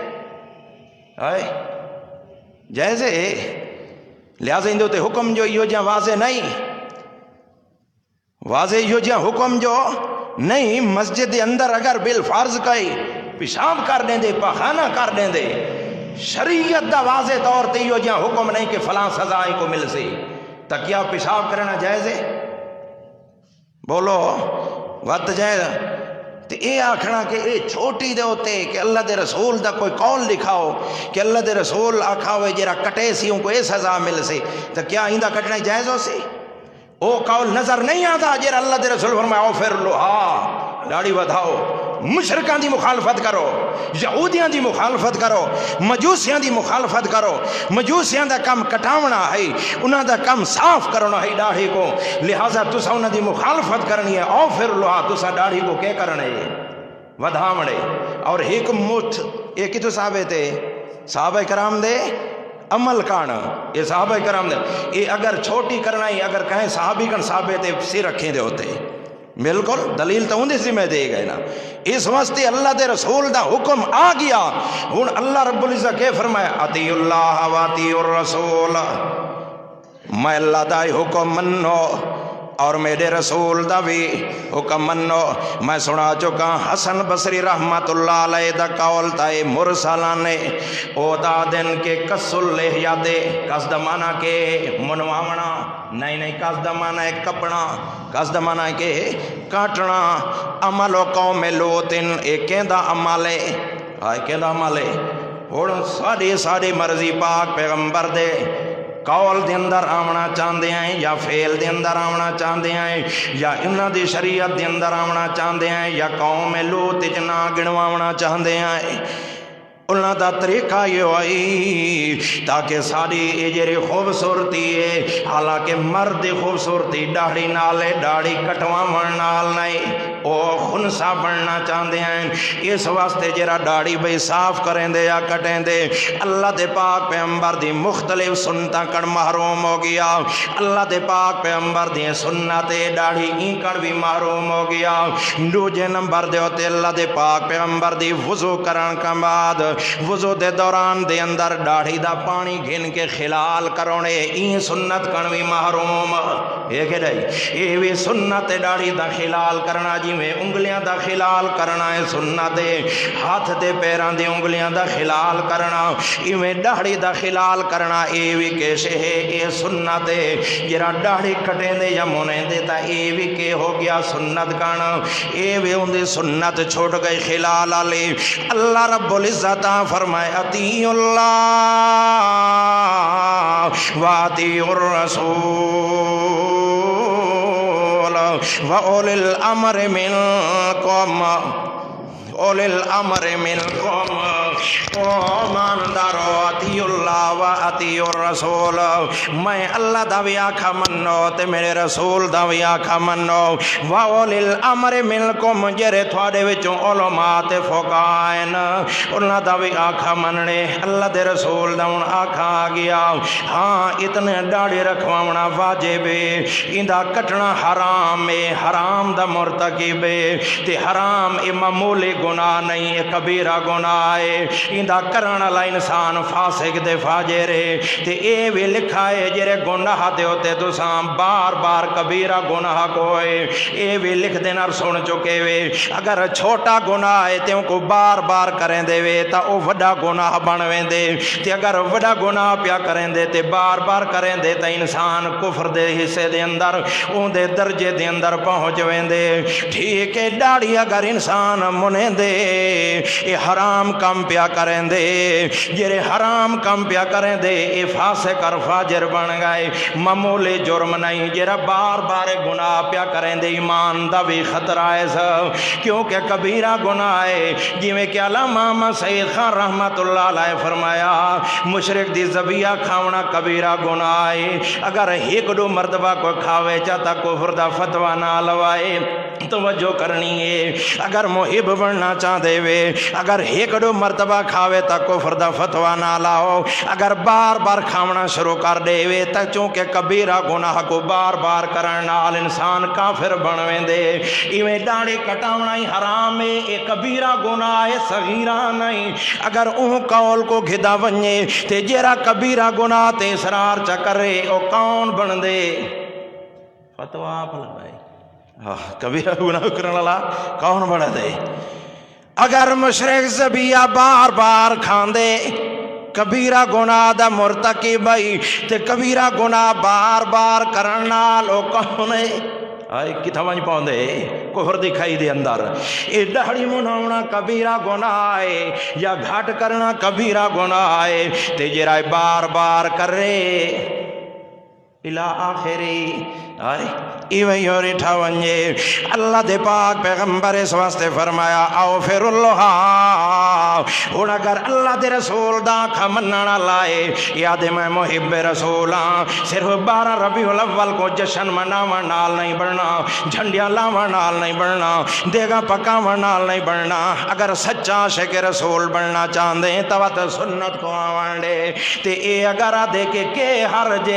A: جائز ہے. لہٰذا اندے ہوتے حکم جو یہ جہاں واضح نہیں واضح یہ جہاں حکم جو نہیں مسجد دے اندر اگر بالفرض کئی پیشاب کر دیں دے پخانہ کر دیں دے شریعت دا واضح طور تے یہ جہاں حکم نہیں کہ فلاں سزائیں کو مل سی تو کیا پیشاب کرنا جائز ہے؟ بولو وقت جائز. تو یہ آکھنا کہ یہ چھوٹی دے ہوتے کہ اللہ دے رسول دا کوئی قول لکھاؤ کہ اللہ دے رسول آکھا ہوئے جرا کٹے سی ان کو یہ سزا مل سی تو کیا ایندہ کٹنا جائز ہو سی؟ وہ قول نظر نہیں آتا جرا اللہ دے رسول فرمایا اوفر لوہا داڑھی ودھاؤ. مشرکان دی مخالفت کرو یہودیاں دی مخالفت کرو مجوسیاں دی مخالفت کرو. مجوسیاں دا کم کٹاونا ہے انہاں دا کم صاف کرنا ہے داڑھی کو. لہٰذا تسا انہاں دی مخالفت کرنی ہے اوفر لوہا تسا داڑھی کو کیا کرنے ودھاونے. اور ایک مٹھ یہ کتو ثابت ہے صحابہ کرام دے عمل کانا. یہ صحابہ کرام دے یہ اگر چھوٹی کرنا ہی اگر کہیں صحابی کن ثابت ہے سی رکھیں دے ہوتے بالکل دلیل تو اندھی سی میں دے گئے نا. اس واسطے اللہ دے رسول دا حکم آ گیا. ہوں اللہ رب العزت کے فرمایا اطیعوا اللہ و اطیعوا الرسول. میں اللہ دا حکم منو اور میرے رسول دا بھی حکم منو. میں سنا چکا حسن بصری رحمت اللہ علیہ دا قول تائے مرسلانے او دا دن کے کسل لے یادے قصد مانا کے منواونا نہیں قصد مانا کپنا قصد مانا کے کاٹنا. عمل و قوم لوتن ایک کہندہ عمالے آئے کہندہ عمالے. اور ساری مرضی پاک پیغمبر دے قول دے اندر آونا چاہتے ہیں یا فعل دے اندر آونا چاہتے ہیں یا انہاں دی شریعت دے اندر آونا چاہتے ہیں یا قوم لوط وچ نا گنواونا چاہتے ہیں، انہاں دا طریقہ یہ ہوئی تاکہ ساری یہ جڑی خوبصورتی ہے، حالانکہ مرد خوبصورتی داڑھی نال ہے، داڑھی کٹواون نال نہیں، او خنسا بننا چاہتے ہیں، اس واسطے جڑا داڑھی بھئی صاف کریں دے یا کٹیں دے اللہ دے پاک پیغمبر دی مختلف سنتاں کڑ محروم ہو گیا، اللہ دے پاک پیغمبر دی سنت داڑھی این کڑ بھی محروم ہو گیا۔ دوجے نمبر دے ہوتے اللہ دے پاک پیغمبر دی وضو کرن کا بعد وضو دے دوران دے اندر داڑھی دا پانی گھن کے خلال کرونے این سنت کن بھی محروم، یہ کہ نہیں یہ بھی سنت داڑھی دا خلال کرنا، جی میں انگلیاں دا خلال کرنا ہے سنت، ہاتھ دے پیران دی انگلیاں دا خلال کرنا، ایویں داڑھی دا خلال کرنا اے بھی کیسے ہے، اے سنت ہے، جرا داڑھی کٹیں دے یا مونے دے تا اے بھی کہ ہو گیا سنت کرنا، اے بھی ان دی سنت چھوڑ گئی خلال علی۔ اللہ رب العزت فرمائے اطیعوا اللہ واطیعوا الرسول وَأُولِي الْأَمْرِ مِنْكُمْ اولی الامر منکم، او ماندارو اطیعوا اللہ و اطیعوا الرسول، میں اللہ دا بھی آکھا منو تے میرے رسول دا بھی آکھا منو، و اولی الامر منکم جرے تھوڑے وچوں علماء تے فقہائن انہاں دا بھی آکھا مننے، اللہ دے رسول دا ان آکھا آگیا، ہاں اتنے داڑھی رکھوانا واجب ہے، اندہ کٹنا حرام ہے، حرام دا مرتکب ہے، تے حرام معمولی گناہ نہیں ہے، کبیرہ گناہ ہے، اندہ کرن والا انسان فاسق دے فاجر ہے، تے اے بھی لکھا ہے جرے گناہ دے ہوتے تو سام بار بار کبیرہ گناہ کوئے، اے بھی لکھ دینا سن چکے وے، اگر چھوٹا گناہ ہے تے ان کو بار بار کریں دے وے تا او وڈا گناہ بنویں دے، تے اگر وڈا گناہ پیا کریں دے تے بار بار کریں دے تا انسان کفر دے حصے دے اندر اون دے درجے دے اندر پہنچ ویں دے۔ ٹھیک ہے داڑھی اگر انسان منے دے اے حرام کم پیا کریں دے، جرے حرام کم پیا کریں دے اے فاسق اور فاجر بن گئے، معمولی جرم نہیں، جرا بار بار گناہ پیا کریں دے ایمان دا بھی خطرہ ہے سب، کیونکہ کبیرہ گناہ ہے، جویں کہ علامہ محمد سعید خان رحمت اللہ علیہ فرمایا مشرک دی ذبیحہ کھاونا کبیرہ گناہ ہے، اگر ایک دو مرتبہ کو کھاوے چاہتا کفر دا فتوہ نہ لوائے، توجہ کرنی ہے، اگر محب بننا چاہتے وے اگر ایک دو مرتبہ کھاوے تا کفر دا فتوہ نہ لاؤ، اگر بار بار کھاونا شروع کر دے وے تا چونکہ کبیرہ گناہ کو بار بار کرن نال انسان کافر بنویں دے، ایویں داڑھی کٹاونا ہی حرام ہے، اے کبیرہ گناہ ہے صغیرہ نہیں، اگر اون قول کو گھدا ونجے تے جیرا کبیرہ گناہ تے اصرار چا کرے او کون بن دے؟ فتوہ آپ لگائے کبیرہ گناہ کرنے والا کون بڑا دے؟ اگر مشرک ذبیحہ بار بار کھاندے کبیرہ گناہ دا مرتکب بھائی تے کبیرہ گناہ بار بار کرنا لو کون ہے؟ آئے کتھا ونج پاؤں دے کفر دکھائی دے اندر، اے داڑھی مناونا کبیرہ گناہ ہے یا گھٹ کرنا کبیرہ گناہ ہے، تے جرائے بار بار کر رہے الہ آخری آئے ایویں یوری ٹھاونجے۔ اللہ دے پاک پیغمبر اس واسطے فرمایا اوفر اللہ، اور اگر اللہ دے رسول دا کھمننا لائے یاد میں محب رسولاں، صرف 12 ربیع الاول کو جشن مناون نال نہیں بڑھنا، جھنڈیاں لاون نال نہیں بڑھنا، دیگا پکاون نال نہیں بڑھنا، اگر سچا عاشق رسول بننا چاہندے تو سنت کو آون دے، تے اے اگر دے کہ حرج،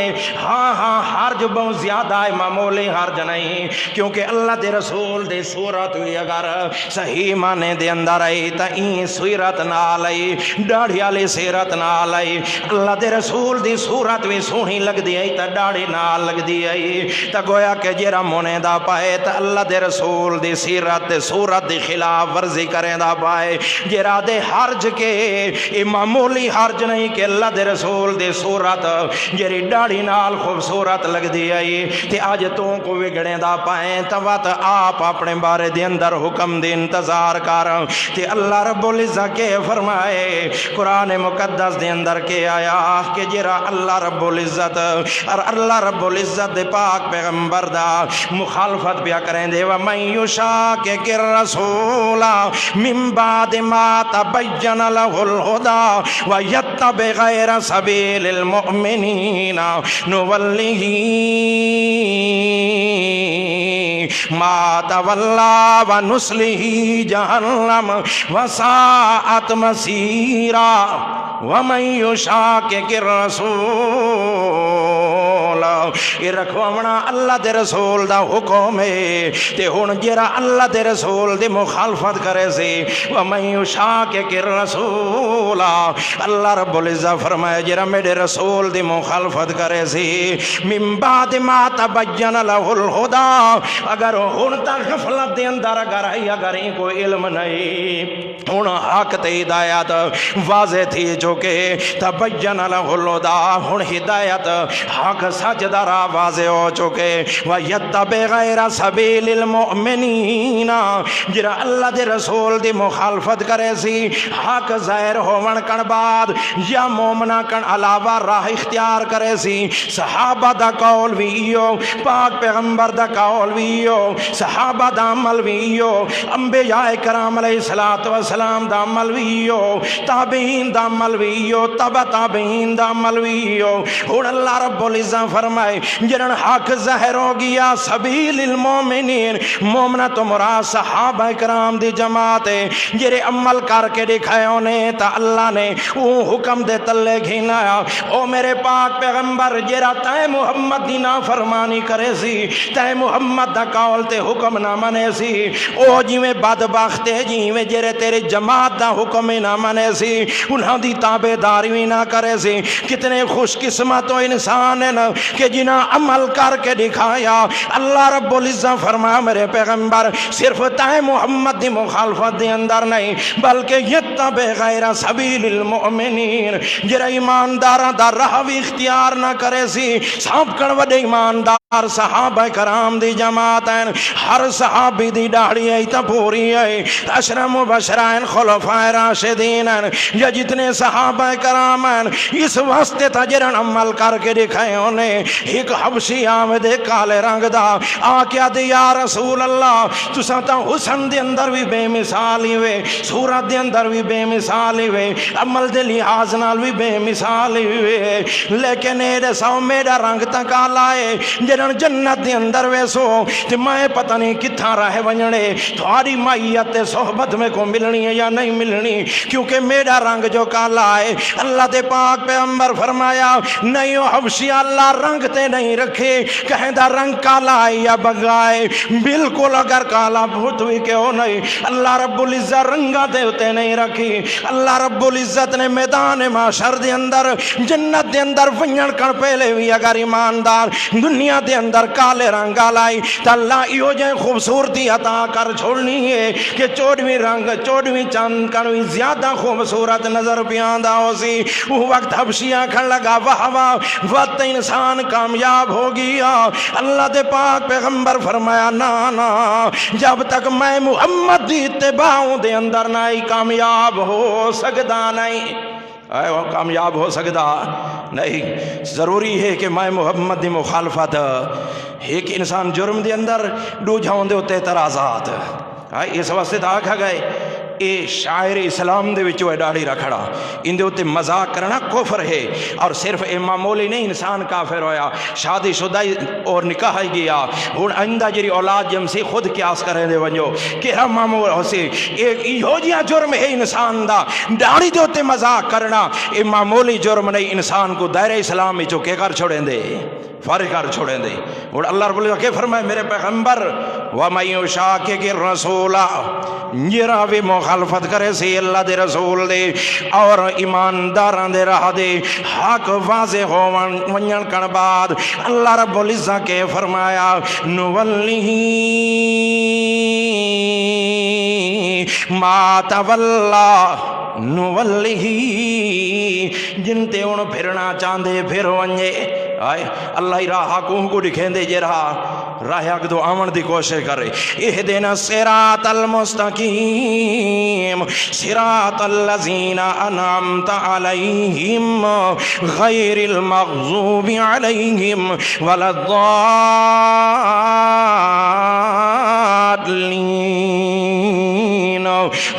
A: ہاں حرج بہت زیادہ ہے، معمولی حرج نہیں، کیونکہ اللہ دے رسول دے صورت ہوئی اگر صحیح معنی دے اندر آئی تا این صورت نال آئی، داڑھی والی سیرت نال آئی، اللہ دے رسول دی صورت بھی سونی لگ دی آئی تا داڑھی نال لگ دی آئی، تا گویا کہ جیرا مونے دا پائے تا اللہ دے رسول دی سیرت دے صورت دی خلاف ورزی کریں دا پائے، جیرا دے حرج کے یہ معمولی حرج نہیں کہ اللہ دے رسول دی صورت جیری داڑھی نال خوب خوبصورت لگدی آئی تے اج تو کو وگڑیں دا پائیں توت آپ اپنے بارے دے اندر حکم دے انتظار کر تے اللہ رب العزت کے فرمائے قرآن مقدس دے اندر کے آیا کہ جرا اللہ رب العزت اور اللہ رب العزت دے پاک پیغمبر دا مخالفت بیا کریں دے وَمَن يُشَاقِقِ الرَّسُولَ مِن بَعْدِ مَا تَبَيَّنَ لَهُ الْهُدَى وَيَتَّبِعْ غَيْرَ سَبِيلِ الْمُؤْمِنِينَ نُوَلِّهِ مَا تَوَلَّى وَنُصْلِهِ جَهَنَّمَ وَسَاءَتْ مَصِيرًا وَمَن يُشَاقِقِ الرَّسُولَ یہ رکھونا اللہ دے رسول دا حکم ہے تے ہن جڑا اللہ دے رسول دی مخالفت کرے سی وَمَن يُشَاقِقِ الرَّسُولَ اللہ رب العزت فرمائے جڑا میرے رسول دی مخالفت کرے سی من بعد ما تبین لہ الہدی اگر ہن تک غفلت دے اندر اگر کوئی علم نہیں ہن حق تے ہدایت واضح تھی جو کہ تبین لہ الہدی ہن ہدایت حق سچ دا راہ واضح ہو چکے وَيَتَّبِعْ غَيْرَ سَبِيلِ الْمُؤْمِنِينَ جرا اللہ دے رسول دی مخالفت کرے سی حق ظاہر ہون کن بعد یا مومنہ کن علاوہ راہ اختیار کرے سی صحابہ دا قول ویو پاک پیغمبر دا قول ویو صحابہ دا عمل ویو انبیاء کرام علیہ السلام دا عمل ویو تابعین دا عمل ویو تبع تابعین دا عمل ویو اور اللہ رب العزت فرمائے جنن حق ظاہر ہو گیا سبیل المومنین مومنہ تو مراد صحابہ کرام دی جماعت ہے جرے عمل کر کے دکھائے انہیں تا اللہ نے وہ حکم دے تلے گھینایا او میرے پاک پیغمبر جرا تے محمد دی نافرمانی کرے سی تے محمد دا قول تے حکم نہ منے سی او جویں بدبخت ہے جویں جرے تیرے جماعت دا حکم نہ منے سی انہاں دی تابعداری بھی نہ کرے سی کتنے خوش قسمت و انسان ہیں کہ جنہاں عمل کر کے دکھایا اللہ رب العزت فرمایا میرے پیغمبر صرف تے محمد دی مخالفت دے اندر نہیں بلکہ یتبع غیر سبیل المؤمنین جرا ایمانداراں دا راہ بھی اختیار نہ کرے سی سب کن وڈے ایماندار صحابہ کرام دی جماعت ہیں ہر صحابی دی داڑھی ہے تا پوری ہے عشرہ مبشرین خلفائے راشدین ہیں یا جتنے صحابہ کرام ہیں اس واسطے تجرن عمل کر کے دکھائے انہیں ایک حبشی آمدے کالے رنگ دا آکیا دے یا رسول اللہ تو ساتا حسن دے اندر بھی بے مثالی وے صورت دے اندر بھی بے مثالی وے عمل دے لحاظ نال بھی بے مثالی وے لیکن ایڈے ساو میڈا رنگ تک آلائے جنن جنت دے اندر وے سو تے میں پتہ نہیں کتھا رہے ونجنے تھوڑی مائیت صحبت میں کو ملنی ہے یا نہیں ملنی کیونکہ میڈا رنگ جو کالا ہے اللہ دے پاک پیغمبر فرمایا نہیں حبشی اللہ رنگ تے نہیں رکھے کہیں دا رنگ کالا ہے یا بگائے بالکل اگر کالا بھوت ہوئی کہ ہو نہیں اللہ رب العزت رنگا دے ہوتے نہیں رکھی اللہ رب العزت نے میدان معاشر دے اندر جنت دے اندر ونجن کر پہلے ہوئی اگر ایماندار دنیا دے اندر کالے رنگ آلائی تا اللہ ایو جائے خوبصورتی عطا کر چھوڑنی ہے کہ چوڑویں رنگ چوڑویں چاند کنویں زیادہ خوبصورت نظر پیاندہ ہو سی وہ وقت حبشیاں کھڑ لگا وہاں وقت انسان کامیاب ہو گیا اللہ دے پاک پیغمبر فرمایا نا جب تک میں محمد دی اتباعوں دے اندر نہیں کامیاب ہو سکتا نہیں کامیاب ہو سکتا نہیں ضروری ہے کہ میں محمد دی مخالفت ایک انسان جرم دے اندر ڈو جاؤں دے ہوتے اعتراضات اس واسطے تا آکھا گئے اے شاعر اسلام دے وچوں اے داڑھی رکھڑا ان دے اوتے مذاق کرنا کفر ہے اور صرف اے معمولی نہیں انسان کافر ہویا شادی شدہ اور نکاح گیا ہن آئندہ جری اولاد جم سے خود قیاس کریں دے ونجو کہ ہم معمول ہو سی ایک ایہو جیا جرم ہے انسان دا داڑھی دے اوتے مذاق کرنا اے معمولی جرم نہیں انسان کو دائرہ اسلام وچوں کے کر چھوڑیں دے فارغ کر چھوڑیں دے اور اللہ رب العزت کے فرمائے میرے پیغمبر وَمَن يُشَاقِقِ الرَّسُولَ جرا بھی مخالفت کرے سی اللہ دے رسول دے اور ایمانداراں دے راہ دے حق واضح ہو ونجن کن بعد اللہ رب العزت کے فرمایا نُوَلِّهِ مَا تَوَلَّى نُوَلِّهِ جن تے ان پھرنا چاندے پھر ونجے آئے اللہ ہی راہ کو دکھیں دے جے راہ حق تو آمن دی کوشش کرے اہدنا الصراط المستقیم صراط الذین انعمت علیہم غیر المغضوب علیہم ولا الضالین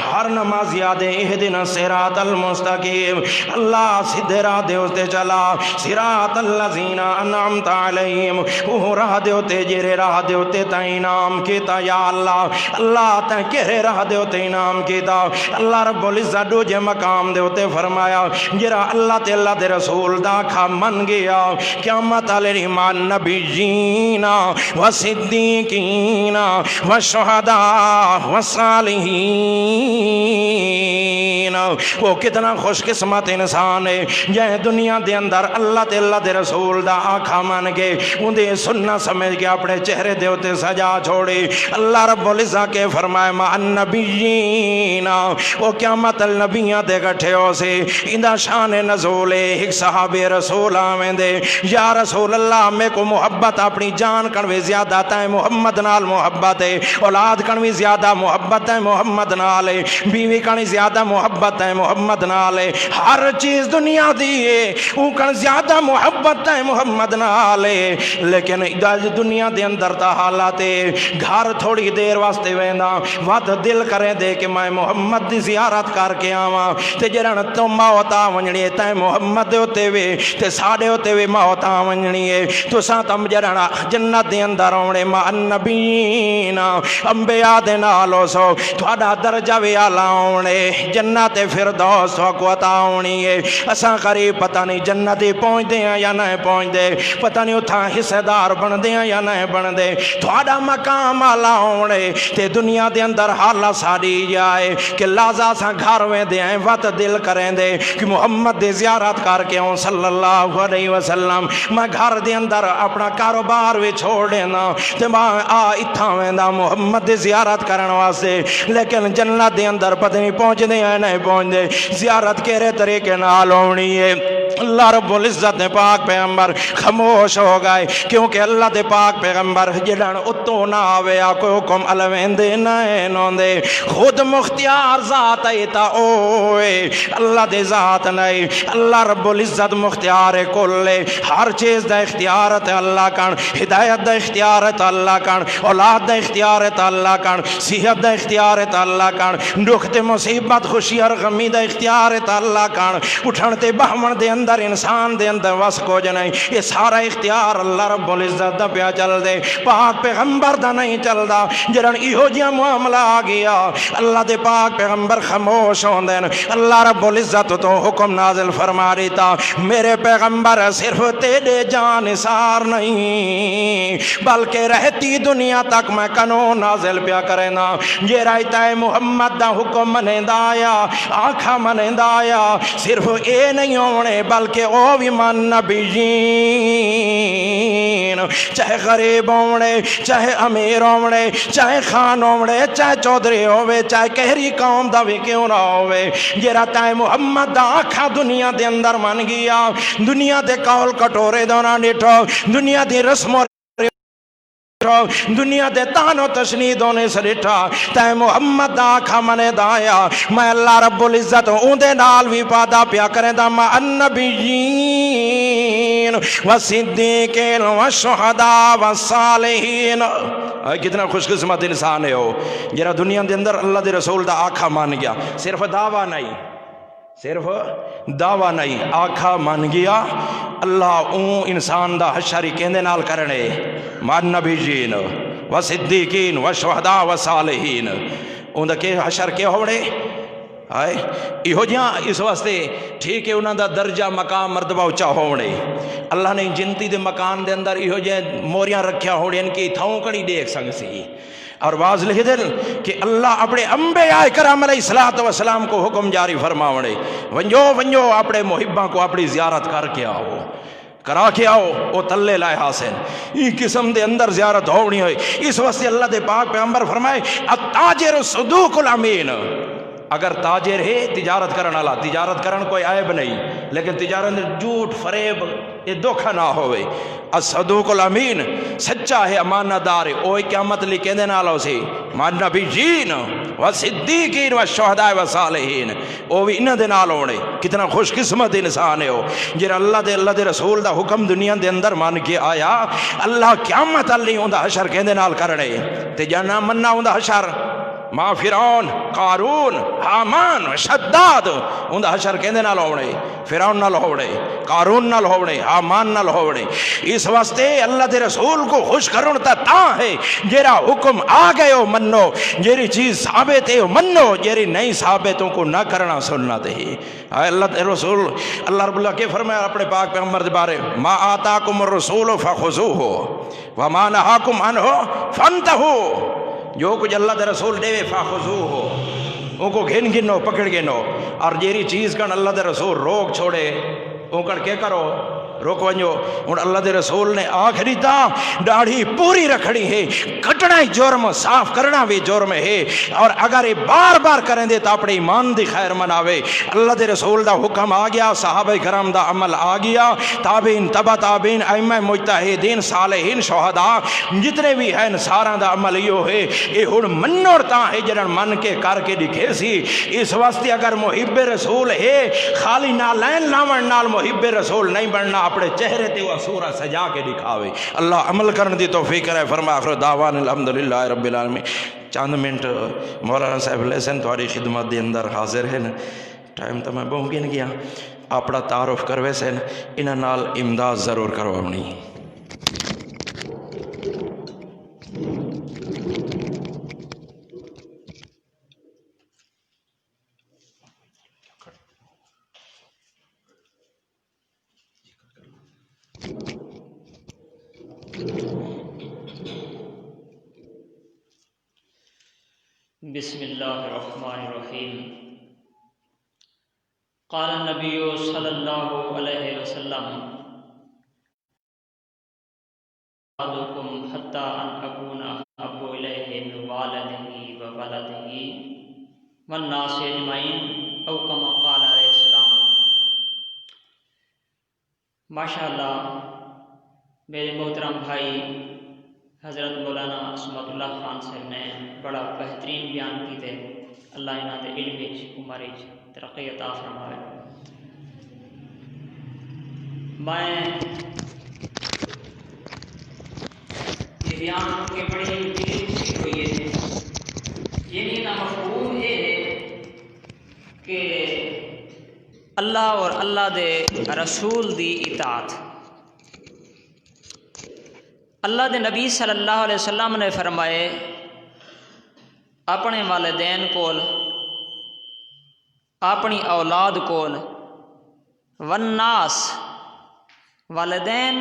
A: ہر نماز یاد اہدنا الصراط المستقیم اللہ سدھے راہ دے ہوتے چلا صراط الذین انعمت علیہم وہ راہ دے ہوتے جرے راہ دے ہوتے تا انعام کیتا یا اللہ اللہ تا کہرے راہ دے ہوتے انعام کیتا اللہ رب العزت دو جے مقام دے ہوتے فرمایا جرا اللہ تے اللہ دے رسول دا کھا من گیا قیامت علی ایمان نبیین و صدیقین و شہداء و صالحین وہ کتنا خوش قسمت انسان ہے یہ دنیا دے اندر اللہ تے اللہ دے رسول دا آنکھا مان کے اندے سننا سمجھ کے اپنے چہرے دے ہوتے سجا چھوڑے اللہ رب العزت کے فرمائے مع النبیین وہ قیامت النبیاں دے گٹھے ہو سے اندہ شان نزول ایک صحابی رسول آمین دے یا رسول اللہ میں کو محبت اپنی جان کنوی زیادہ ہے محمد نال محبت ہے اولاد کنوی زیادہ محبت ہے محمد نال ہے بیوی کنوی زیادہ محبت ہے محمد نال ہے ہر چیز دنیا دی ہے وہ کن زیادہ محبت ہے محمد نال ہے لیکن دنیا دے اندر تا حالات گھر تھوڑی دیر واسطے ویندہ وقت دل کرے دے کہ میں محمد دی زیارت کر کے آواں تے جرن تو موتا ونجنی تے محمد ہوتے وے تے ساڑے ہوتے وے موتا ونجنی ہے تو ساں تم جرن جنت دے اندر ہونے مع النبیین انبیاء دے نالو سو تھوڑا درجہ وے آلا ہونے جنت فردوس کو عطا ہونی ہے اساں قریب پتہ نہیں جنتی پہنچ دے ہیں یا نہیں پہنچ دے پتہ نہیں اتھا حصے دار بن دے ہیں یا نہیں بن دے تھوڑا مقام آلا ہونے تے دنیا دے اندر حالہ ساری جائے کہ لازا سا گھر میں دے ہیں وقت دل کریں دے کہ محمد دے زیارت کر کے ہوں صلی اللہ علیہ وسلم میں گھر دے اندر اپنا کاروبار بھی چھوڑ دینا تے میں اتھا میں دا محمد دے زیارت کرن واسے لیکن جنت دے اندر پتہ نہیں پہنچ دے ہیں نہیں پہنچ دے زیارت کیرے طریقے نال ہونی ہے اللہ رب العزت نے پاک پیغمبر خاموش ہو گئے کیونکہ اللہ دے پاک پیغمبر جڑن اتو نہ آویا کوئی حکم الویندے نہ دے خود مختیار ذات ایتا اوے اللہ دے ذات نہیں اللہ رب العزت مختیار کل ہر چیز دا اختیارت اللہ کن ہدایت دا اختیارت اللہ کن اولاد دا اختیارت اللہ کن صحت دا اختیارت اللہ کن دکھ تے مصیبت خوشی اور غمی دا اختیارت اللہ کن اٹھن تے بہمن دے اندر انسان دے اندر وس کو جنائی یہ سارا اختیار اللہ رب العزت دا پیا چل دے پاک پیغمبر دا نہیں چل دا جرن ایہو جیا معاملہ آ گیا اللہ دے پاک پیغمبر خاموش ہوں دین اللہ رب العزت تو حکم نازل فرما دیتا میرے پیغمبر صرف تیرے جان سار نہیں بلکہ رہتی دنیا تک میں قانون نازل پیا کرنا یہ رہتا ہے محمد دا حکم منیندہ آیا آنکھا منیندہ آیا صرف اے نہیں ہونے بلکہ او بھی من نبیین چاہے غریب ہونے چاہے امیر ہونے چاہے خان ہونے چاہے چودھری ہوئے چاہے کہری قوم دا بھی کیوں نہ ہوئے یہ رہتا ہے محمد دا آنکھا دنیا دے اندر من گیا دنیا دے قول کٹورے دونا نیٹھو دنیا دی رسم و دنیا دے تان و تشنید ہونے سے ڈٹھا تے محمد دا آنکھا منے دایا میں اللہ رب العزت اوندے نال بھی پادا پیا کریں دا مع النبیین و صدیقین و شہداء و صالحین کتنا خوش قسمت انسان ہے ہو جرا دنیا دے اندر اللہ دے رسول دا آنکھا مان گیا صرف دعویٰ نہیں آنکھا مان گیا اللہ اون انسان دا حشری کہندے نال کرنے مع النبیین و صدیقین و شہداء و صالحین اون دا کہ حشر کیا ہوڑے آئے ایہو جہاں اس واسطے ٹھیک ہے انہاں دا درجہ مقام مرتبہ اچھا ہوڑے اللہ نے جنتی دے مکان دے اندر ایہو جہاں موریاں رکھیا ہوڑے ان کی تھاؤں کڑی دیکھ سنگ سی اور واضح لکھ دل کہ اللہ اپنے انبیاء کرام علیہ السلام کو حکم جاری فرماوڑے ونجو اپنے محباں کو اپنی زیارت کر کے آؤ کرا کے آؤ وہ تلے لائے حاصل یہ قسم دے اندر زیارت ہونی ہوئی اس واسطے اللہ دے پاک پیغمبر فرمائے التاجر صدوق الامین اگر تاجر ہے تجارت کرن والا تجارت کرن کوئی عیب نہیں لیکن تجارت جھوٹ فریب یہ دھوکھا نہ ہوئے الصدوق الامین سچا ہے امانت دار ہے اوہ قیامت لی کہندے نالو سی ماں نبیین و صدیقین و شہداء و صالحین وہ بھی انہاں دے نال ہونے کتنا خوش قسمت انسان ہے وہ جڑا اللہ دے رسول دا حکم دنیا دے اندر مان کے آیا اللہ قیامت علی اوندا حشر کہندے نال کرنے تے جانا مننا اوندا حشر ماں فرعون قارون حامان شداد اوندا حشر کہندے نال ہونے فرعون نال ہونے قارون نال ہونے حامان نال ہونے اس واسطے اللہ دے رسول کو خوش کرن تا ہے جیرا حکم آ گئے ہو منو جیری چیز ثابت ہے منو جیری نہیں ثابتوں کو نہ کرنا سننا دے اللہ دے رسول اللہ رب اللہ کے فرمایا اپنے پاک پیغمبر دے بارے ما آتاکم الرسول فخذوہ وما نہاکم عنہ فانتہوا جو کچھ اللہ دے رسول دے فخذوہ ان کو گھن گنو پکڑ گنو اور جیری چیز کن اللہ دے رسول روک چھوڑے ان کن کیا کرو روک ونجو اور اللہ دے رسول نے آخری تا داڑھی پوری رکھنی ہے کٹنا ہی جرم صاف کرنا بھی جرم ہے اور اگر یہ بار بار کریں دے تو اپنے ایمان دی خیر مناوے اللہ دے رسول دا حکم آ گیا صحابہ کرام دا عمل آ گیا تابعین تبع تابعین ائمہ مجتہدین صالحین شہداء جتنے بھی ہیں سارا دا عمل یہ ہے یہ ہن منور تا ہے جنہاں من کے کر کے دکھے سی اس واسطے اگر محب رسول ہے خالی نالین لاون نال محب رسول نہیں بننا اپنے چہرے تے وہ سورہ سجا کے دکھاوے اللہ عمل کرنے دی توفیق کرے فرما آخر دعوان الحمدللہ رب العالمین چند منٹ مولانا صاحب لیسن تھوڑی خدمت دی اندر حاضر ہیں ٹائم تو میں بہت گن گیا اپنا تعارف کروے سن انہاں نال امداد ضرور کرواونی
B: بسم اللہ الرحمن الرحیم قال النبی صلی اللہ علیہ وسلم احدکم حتی ان اکون احب الیہ من والدہ و ولدہ والناس اجمعین او کما قال علیہ السلام۔ ماشاءاللہ میرے محترم بھائی حضرت مولانا عصمت اللہ خان صاحب نے بڑا بہترین بیان کی تھے اللہ انہاں دے علم وچ عمر وچ ترقی عطا فرمائے۔ میں یہ بیان کے بڑی دل خوشی ہوئی ہے یعنی نا مفہوم یہ ہے کہ اللہ اور اللہ دے رسول دی اطاعت اللہ دے نبی صلی اللہ علیہ وسلم نے فرمائے اپنے والدین کول اپنی اولاد کول والناس والدین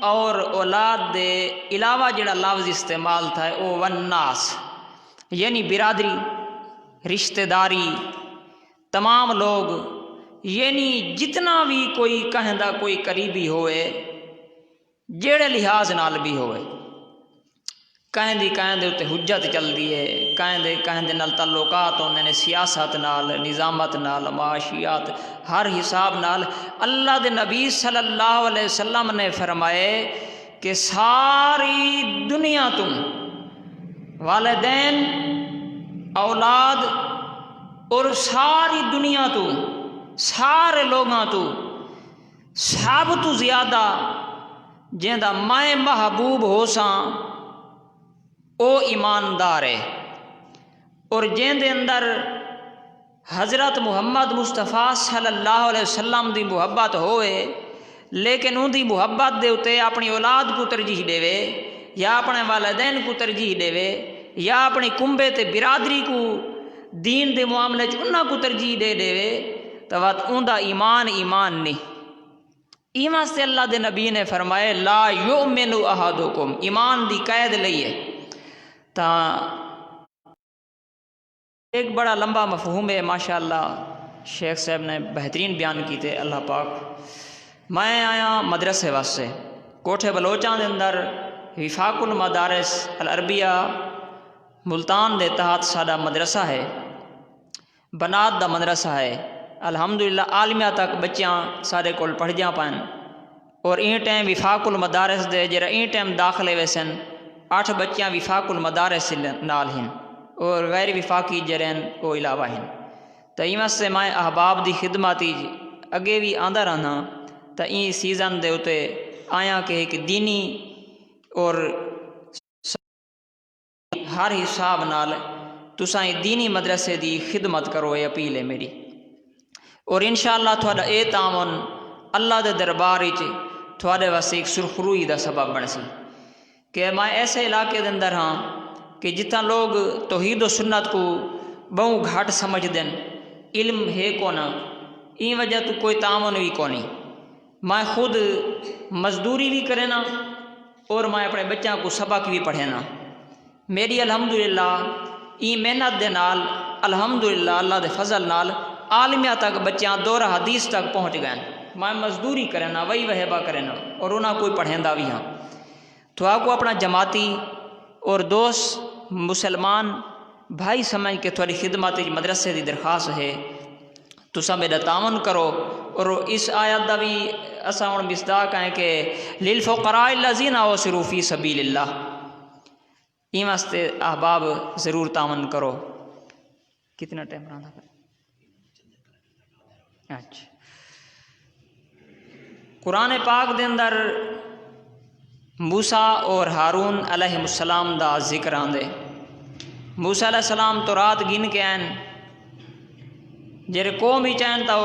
B: اور اولاد دے علاوہ جڑا لفظ استعمال تھا وہ والناس یعنی برادری رشتہ داری تمام لوگ یعنی جتنا بھی کوئی کہندا کوئی قریبی ہوئے جیڑے لحاظ نال بھی ہوئے کہیں دے اتے حجت چل دی ہے کہیں دے نال تعلقات ہوندے نے سیاست نال نظامت نال معاشیات ہر حساب نال اللہ دے نبی صلی اللہ علیہ وسلم نے فرمائے کہ ساری دنیا تو والدین اولاد اور ساری دنیا تو سارے لوگاں تو سب تو زیادہ جہاں میں محبوب ہو ساں او ایماندار ہے اور جہاں دے اندر حضرت محمد مصطفیٰ صلی اللہ علیہ وسلم دی محبت ہوئے لیکن ان دی محبت دے اتے اپنی اولاد کو ترجیح دے وے یا اپنے والدین کو ترجیح دے وے یا اپنی کنبے تے برادری کو دین دے معاملے چ انہاں کو ترجیح دے وے تو ان دا ایمان نہیں ایمان سے اللہ دے نبی نے فرمائے لا یؤمن احدکم ایمان دی قید لئیے تا ایک بڑا لمبا مفہوم ہے ماشاءاللہ شیخ صاحب نے بہترین بیان کی تھے اللہ پاک۔ میں آیا مدرسے واسطے کوٹھے بلوچاں دے اندر وفاق المدارس العربیہ ملتان دے تحت سادہ مدرسہ ہے بنات دا مدرسہ ہے الحمدللہ عالمیہ تک بچیاں سارے کول پڑھ جا پائیں اور این ٹائم وفاق المدارس دے جرا این ٹائم داخلے ویسن 8 بچیاں وفاق المدارس نال ہیں اور غیر وفاقی جرین کو علاوہ ہیں. تو ایویں سے میں احباب دی خدماتی اگے بھی آندا رہنا. تو این سیزن دے اتے آیا کہ ایک دینی اور ہر حساب نال تساں دینی مدرسے دی خدمت کرو، یہ اپیل ہے میری. اور انشاءاللہ تھوڑا اے تعاون اللہ دے دربار وچ تھوڑے واسطے ایک سرخروئی دا سبب بن سی کہ میں ایسے علاقے دے اندر ہاں کہ جتنا لوگ توحید و سنت کو بہوں گھٹ سمجھ دین، علم ہے کونا، این وجہ تو کوئی تعاون بھی کونی. میں خود مزدوری بھی کرنا اور میں اپنے بچوں کو سبق بھی پڑھینا. میری الحمدللہ این محنت دے نال الحمدللہ اللہ دے فضل نال عالمیہ تک بچیاں دورہ حدیث تک پہنچ گئے. میں مزدوری کرنا، وہی وہبہ کرنا اور انہاں کوئی پڑھیندا بھی ہاں. تو آپ کو اپنا جماعتی اور دوست مسلمان بھائی سمجھ کے تھوڑی خدمت مدرسے دی درخواست ہے تساں میرا تعاون کرو. اور اس آیت دا بھی اساں ہن مصداق ہیں کہ للفقراء الذین اوسروا فی سبیل اللہ. این واسطے احباب ضرور تعاون کرو. کتنا ٹائم رہا تھا؟ اچھا. قرآن پاک دے اندر موسیٰ اور ہارون علیہ السلام دا ذکر آندے. موسیٰ علیہ السلام تو رات گن کے آئین جڑے قوم ہی چاہیں تو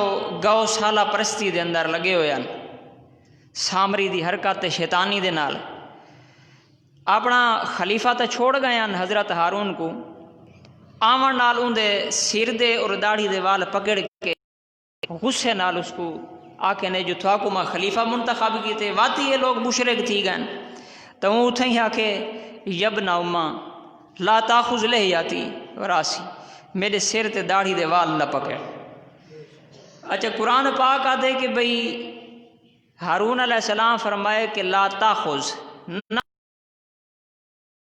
B: گو سالہ پرستی دے اندر لگے ہوئے ہیں، سامری دی حرکت شیطانی دے نال. اپنا خلیفہ تو چھوڑ گئے ہیں حضرت ہارون کو، آمن نال ان دے سر دے اور داڑھی دے وال پکڑ کے غصے نال اس کو آکے نے جو تھا کو میں خلیفہ منتخب کیتے واتی یہ لوگ مشرک تھی گئے. تو وہ اتھیں ہی آکے یبن اما لا تاخذ لحیاتی وراسی، میرے سر تے داڑھی دے وال نہ پکڑ. اچھا قرآن پاک آدھے کہ بھئی ہارون علیہ السلام فرمائے کہ لا تاخذ نہ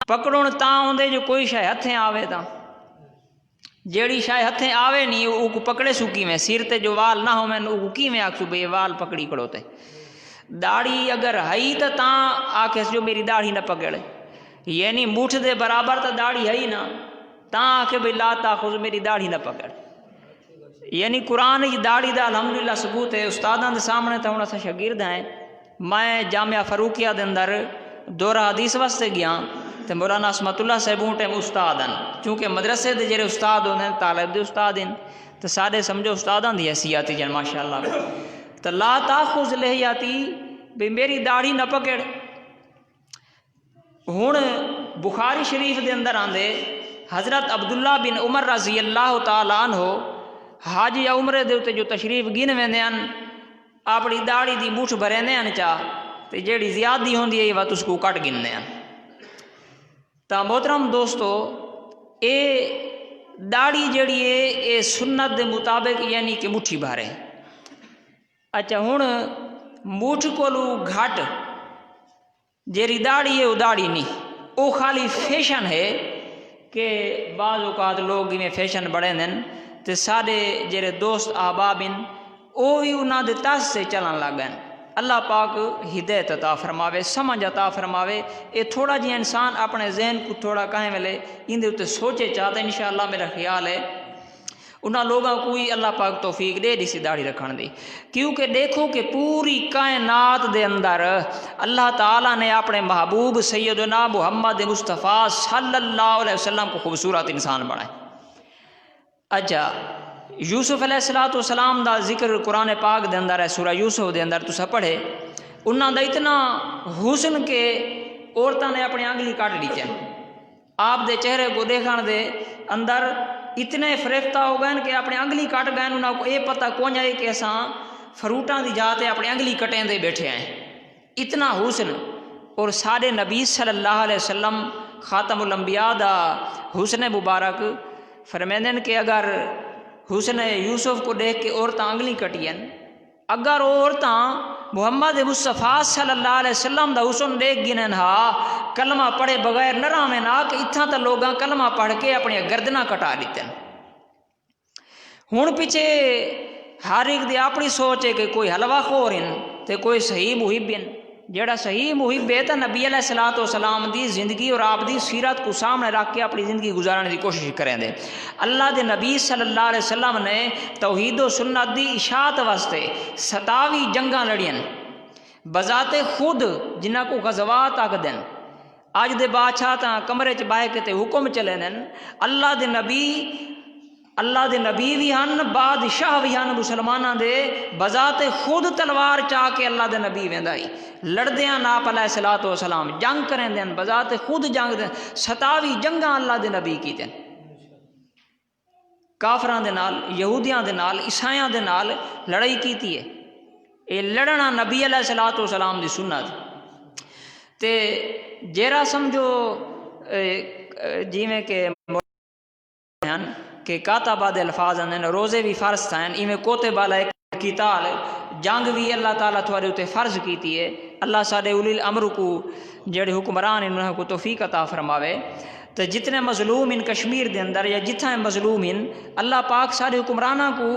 B: پکڑن تاں ہوندے جو کوئی شے ہتھیں آوے تاں، جیڑی شے ہتھیں آوے نہیں او کو پکڑے سکی میں سر تے جو وال نہ ہو میں او کی میں آکھوں بھئی وال پکڑی کھڑوتے. داڑھی اگر ہئی تاں آکھے جو میری داڑھی نہ پکڑے، یعنی مٹھ دے برابر تا داڑھی ہئی نہ تاں آکھے بھئی لا تاخذ میری داڑھی نہ پکڑ. یعنی قرآن کی داڑھی دا الحمدللہ ثبوت ہے. استاداں دے سامنے تو ہن اساں شاگرد ہیں. میں جامعہ فاروقیہ دے اندر دورہ حدیث واسطے گیا تو مولانا عصمت اللہ صاحب اون ٹائم استاد ہیں، چونکہ مدرسے دے جڑے استاد ہوندے ہیں طالب دے استاد ہیں تو سارے سمجھو استاداں دی حیثیت جن ماشاءاللہ. تو لا تاخذ لحیاتی بھئی میری داڑھی نہ پکڑ. ہن بخاری شریف دے اندر آندے حضرت عبداللہ بن عمر رضی اللہ تعالیٰ عنہ حج یا عمرے دے اتے جو تشریف گن ویندے ہیں اپنی داڑھی دی مٹھ بھریندے ہیں چاہ تے جیڑی زیادتی ہوندی ہے یہ وقت اس کو کٹ گننے ہیں. تا محترم دوستو اے داڑھی جیڑی ہے اے سنت دے مطابق یعنی کہ مٹھی بھارے. اچھا ہن مٹھ کو لو گھٹ جیری داڑھی ہے وہ داڑھی نہیں، وہ خالی فیشن ہے کہ بعض اوقات لوگ میں فیشن بڑھے دیں تو سارے جڑے دوست احباب ہیں وہ بھی انہاں دے تاس سے چلن لگ گئے. اللہ پاک ہدایت عطا فرماوے، سمجھ عطا فرماوے. یہ تھوڑا جی انسان اپنے ذہن کو تھوڑا کہیں ملے ان دے اتے سوچے چاہتے انشاءاللہ میرا خیال ہے انہاں لوگوں کو ہی اللہ پاک توفیق دے دی سی داڑھی رکھن دی. کیونکہ دیکھو کہ پوری کائنات دے اندر اللہ تعالیٰ نے اپنے محبوب سیدنا محمد مصطفیٰ صلی اللہ علیہ وسلم کو خوبصورت انسان بنائے. اچھا یوسف علیہ السلام دا ذکر قرآن پاک دے اندر ہے، سورہ یوسف دے اندر تسا پڑھے انہاں دا اتنا حسن کہ عورتوں نے اپنی انگلی کاٹ لی چاہے. آپ دے چہرے کو دیکھن دے اندر اتنے فریفتہ ہو گئے کہ اپنی انگلی کٹ گئے. انہوں کو یہ پتہ کون جائے کہ اساں فروٹاں دی جاتے اپنی انگلی کٹیں دے بیٹھے ہیں. اتنا حسن. اور سارے نبی صلی اللہ علیہ وسلم خاتم الانبیاء دا حسن مبارک فرمیندن کہ اگر حسن یوسف کو دیکھ کے عورتاں انگلی کٹیں، اگر عورتاں محمد مصطفیٰ صلی اللہ علیہ وسلم دا حسن دیکھ گنن ہا کلمہ پڑھے بغیر نہ رہے نہ کہ اتھاں تا لوگاں کلمہ پڑھ کے اپنی گردنہ کٹا لیتے ہیں. ہن پیچھے ہر ایک دی اپنی سوچ ہے کہ کوئی حلوہ خور ہیں تے کوئی صحیح محب ہیں جیڑا صحیح محب ہے تو نبی علیہ الصلوۃ والسلام دی زندگی اور آپ دی سیرت کو سامنے رکھ کے اپنی زندگی گزارنے کی کوشش کریں دے۔ اللہ دے نبی صلی اللہ علیہ وسلم نے توحید و سنت دی اشاعت واسطے 27 جنگاں لڑیاں بذات خود جنہ کو غزوات آکھ دیں۔ اج دے بادشاہ تاں کمرے چ باہ کے تے حکم چلے دیں۔ اللہ دے نبی بھی ہن، بادشاہ بھی ہن مسلماناں دے، بذات خود تلوار چاہ کے اللہ دے نبی ویندائی لڑدیاں ناپ علیہ الصلوۃ والسلام جنگ کریں دیں، بذات خود جنگ دیں۔ 27 جنگاں اللہ دے نبی کی دیں، کافراں دے نال، یہودیاں دے نال، عیسائیاں دے نال لڑائی کیتی ہے۔ اے لڑنا نبی علیہ الصلوۃ والسلام دی سنت تے جیرا سمجھو جیویں کہ کاتبہ دے الفاظ ہیں روزے بھی فرض ہیں، ایویں کوتب علیہ قتال جنگ بھی اللہ تعالیٰ تھوڑے اتنے فرض کیتی ہے۔ اللہ سارے اولی الامر کو جڑے حکمران انہوں کو توفیق عطا فرماوے۔ تو جتنے مظلوم ان کشمیر دے اندر یا جتنے مظلوم ان اللہ پاک سارے حکمرانہ کو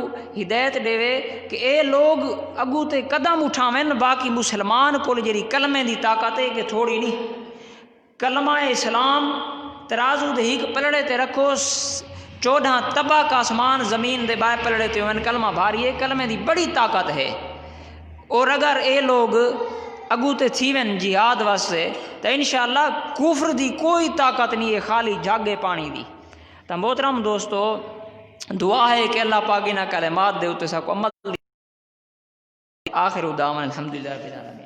B: ہدایت دے کہ اے لوگ اگو تے قدم اٹھاویں، باقی مسلمان کو جڑی کلمے دی طاقت ہے کہ تھوڑی نہیں، کلمہ اسلام ترازو دے ہیک پلڑے تے رکھو، 14 طبق کا آسمان زمین دے بائے پلڑے تے ہوئے، کلمہ بھاری ہے، کلمے دی بڑی طاقت ہے۔ اور اگر اے لوگ اگو تے تھیویں جہاد واسطے تو انشاءاللہ کفر دی کوئی طاقت نہیں ہے، خالی جاگے پانی دی۔ تو محترم دوستو دعا ہے کہ اللہ پاک انہاں کلمات دے اتنے سا کو عمل۔ آخر دعوانا الحمدللہ رب العالمین۔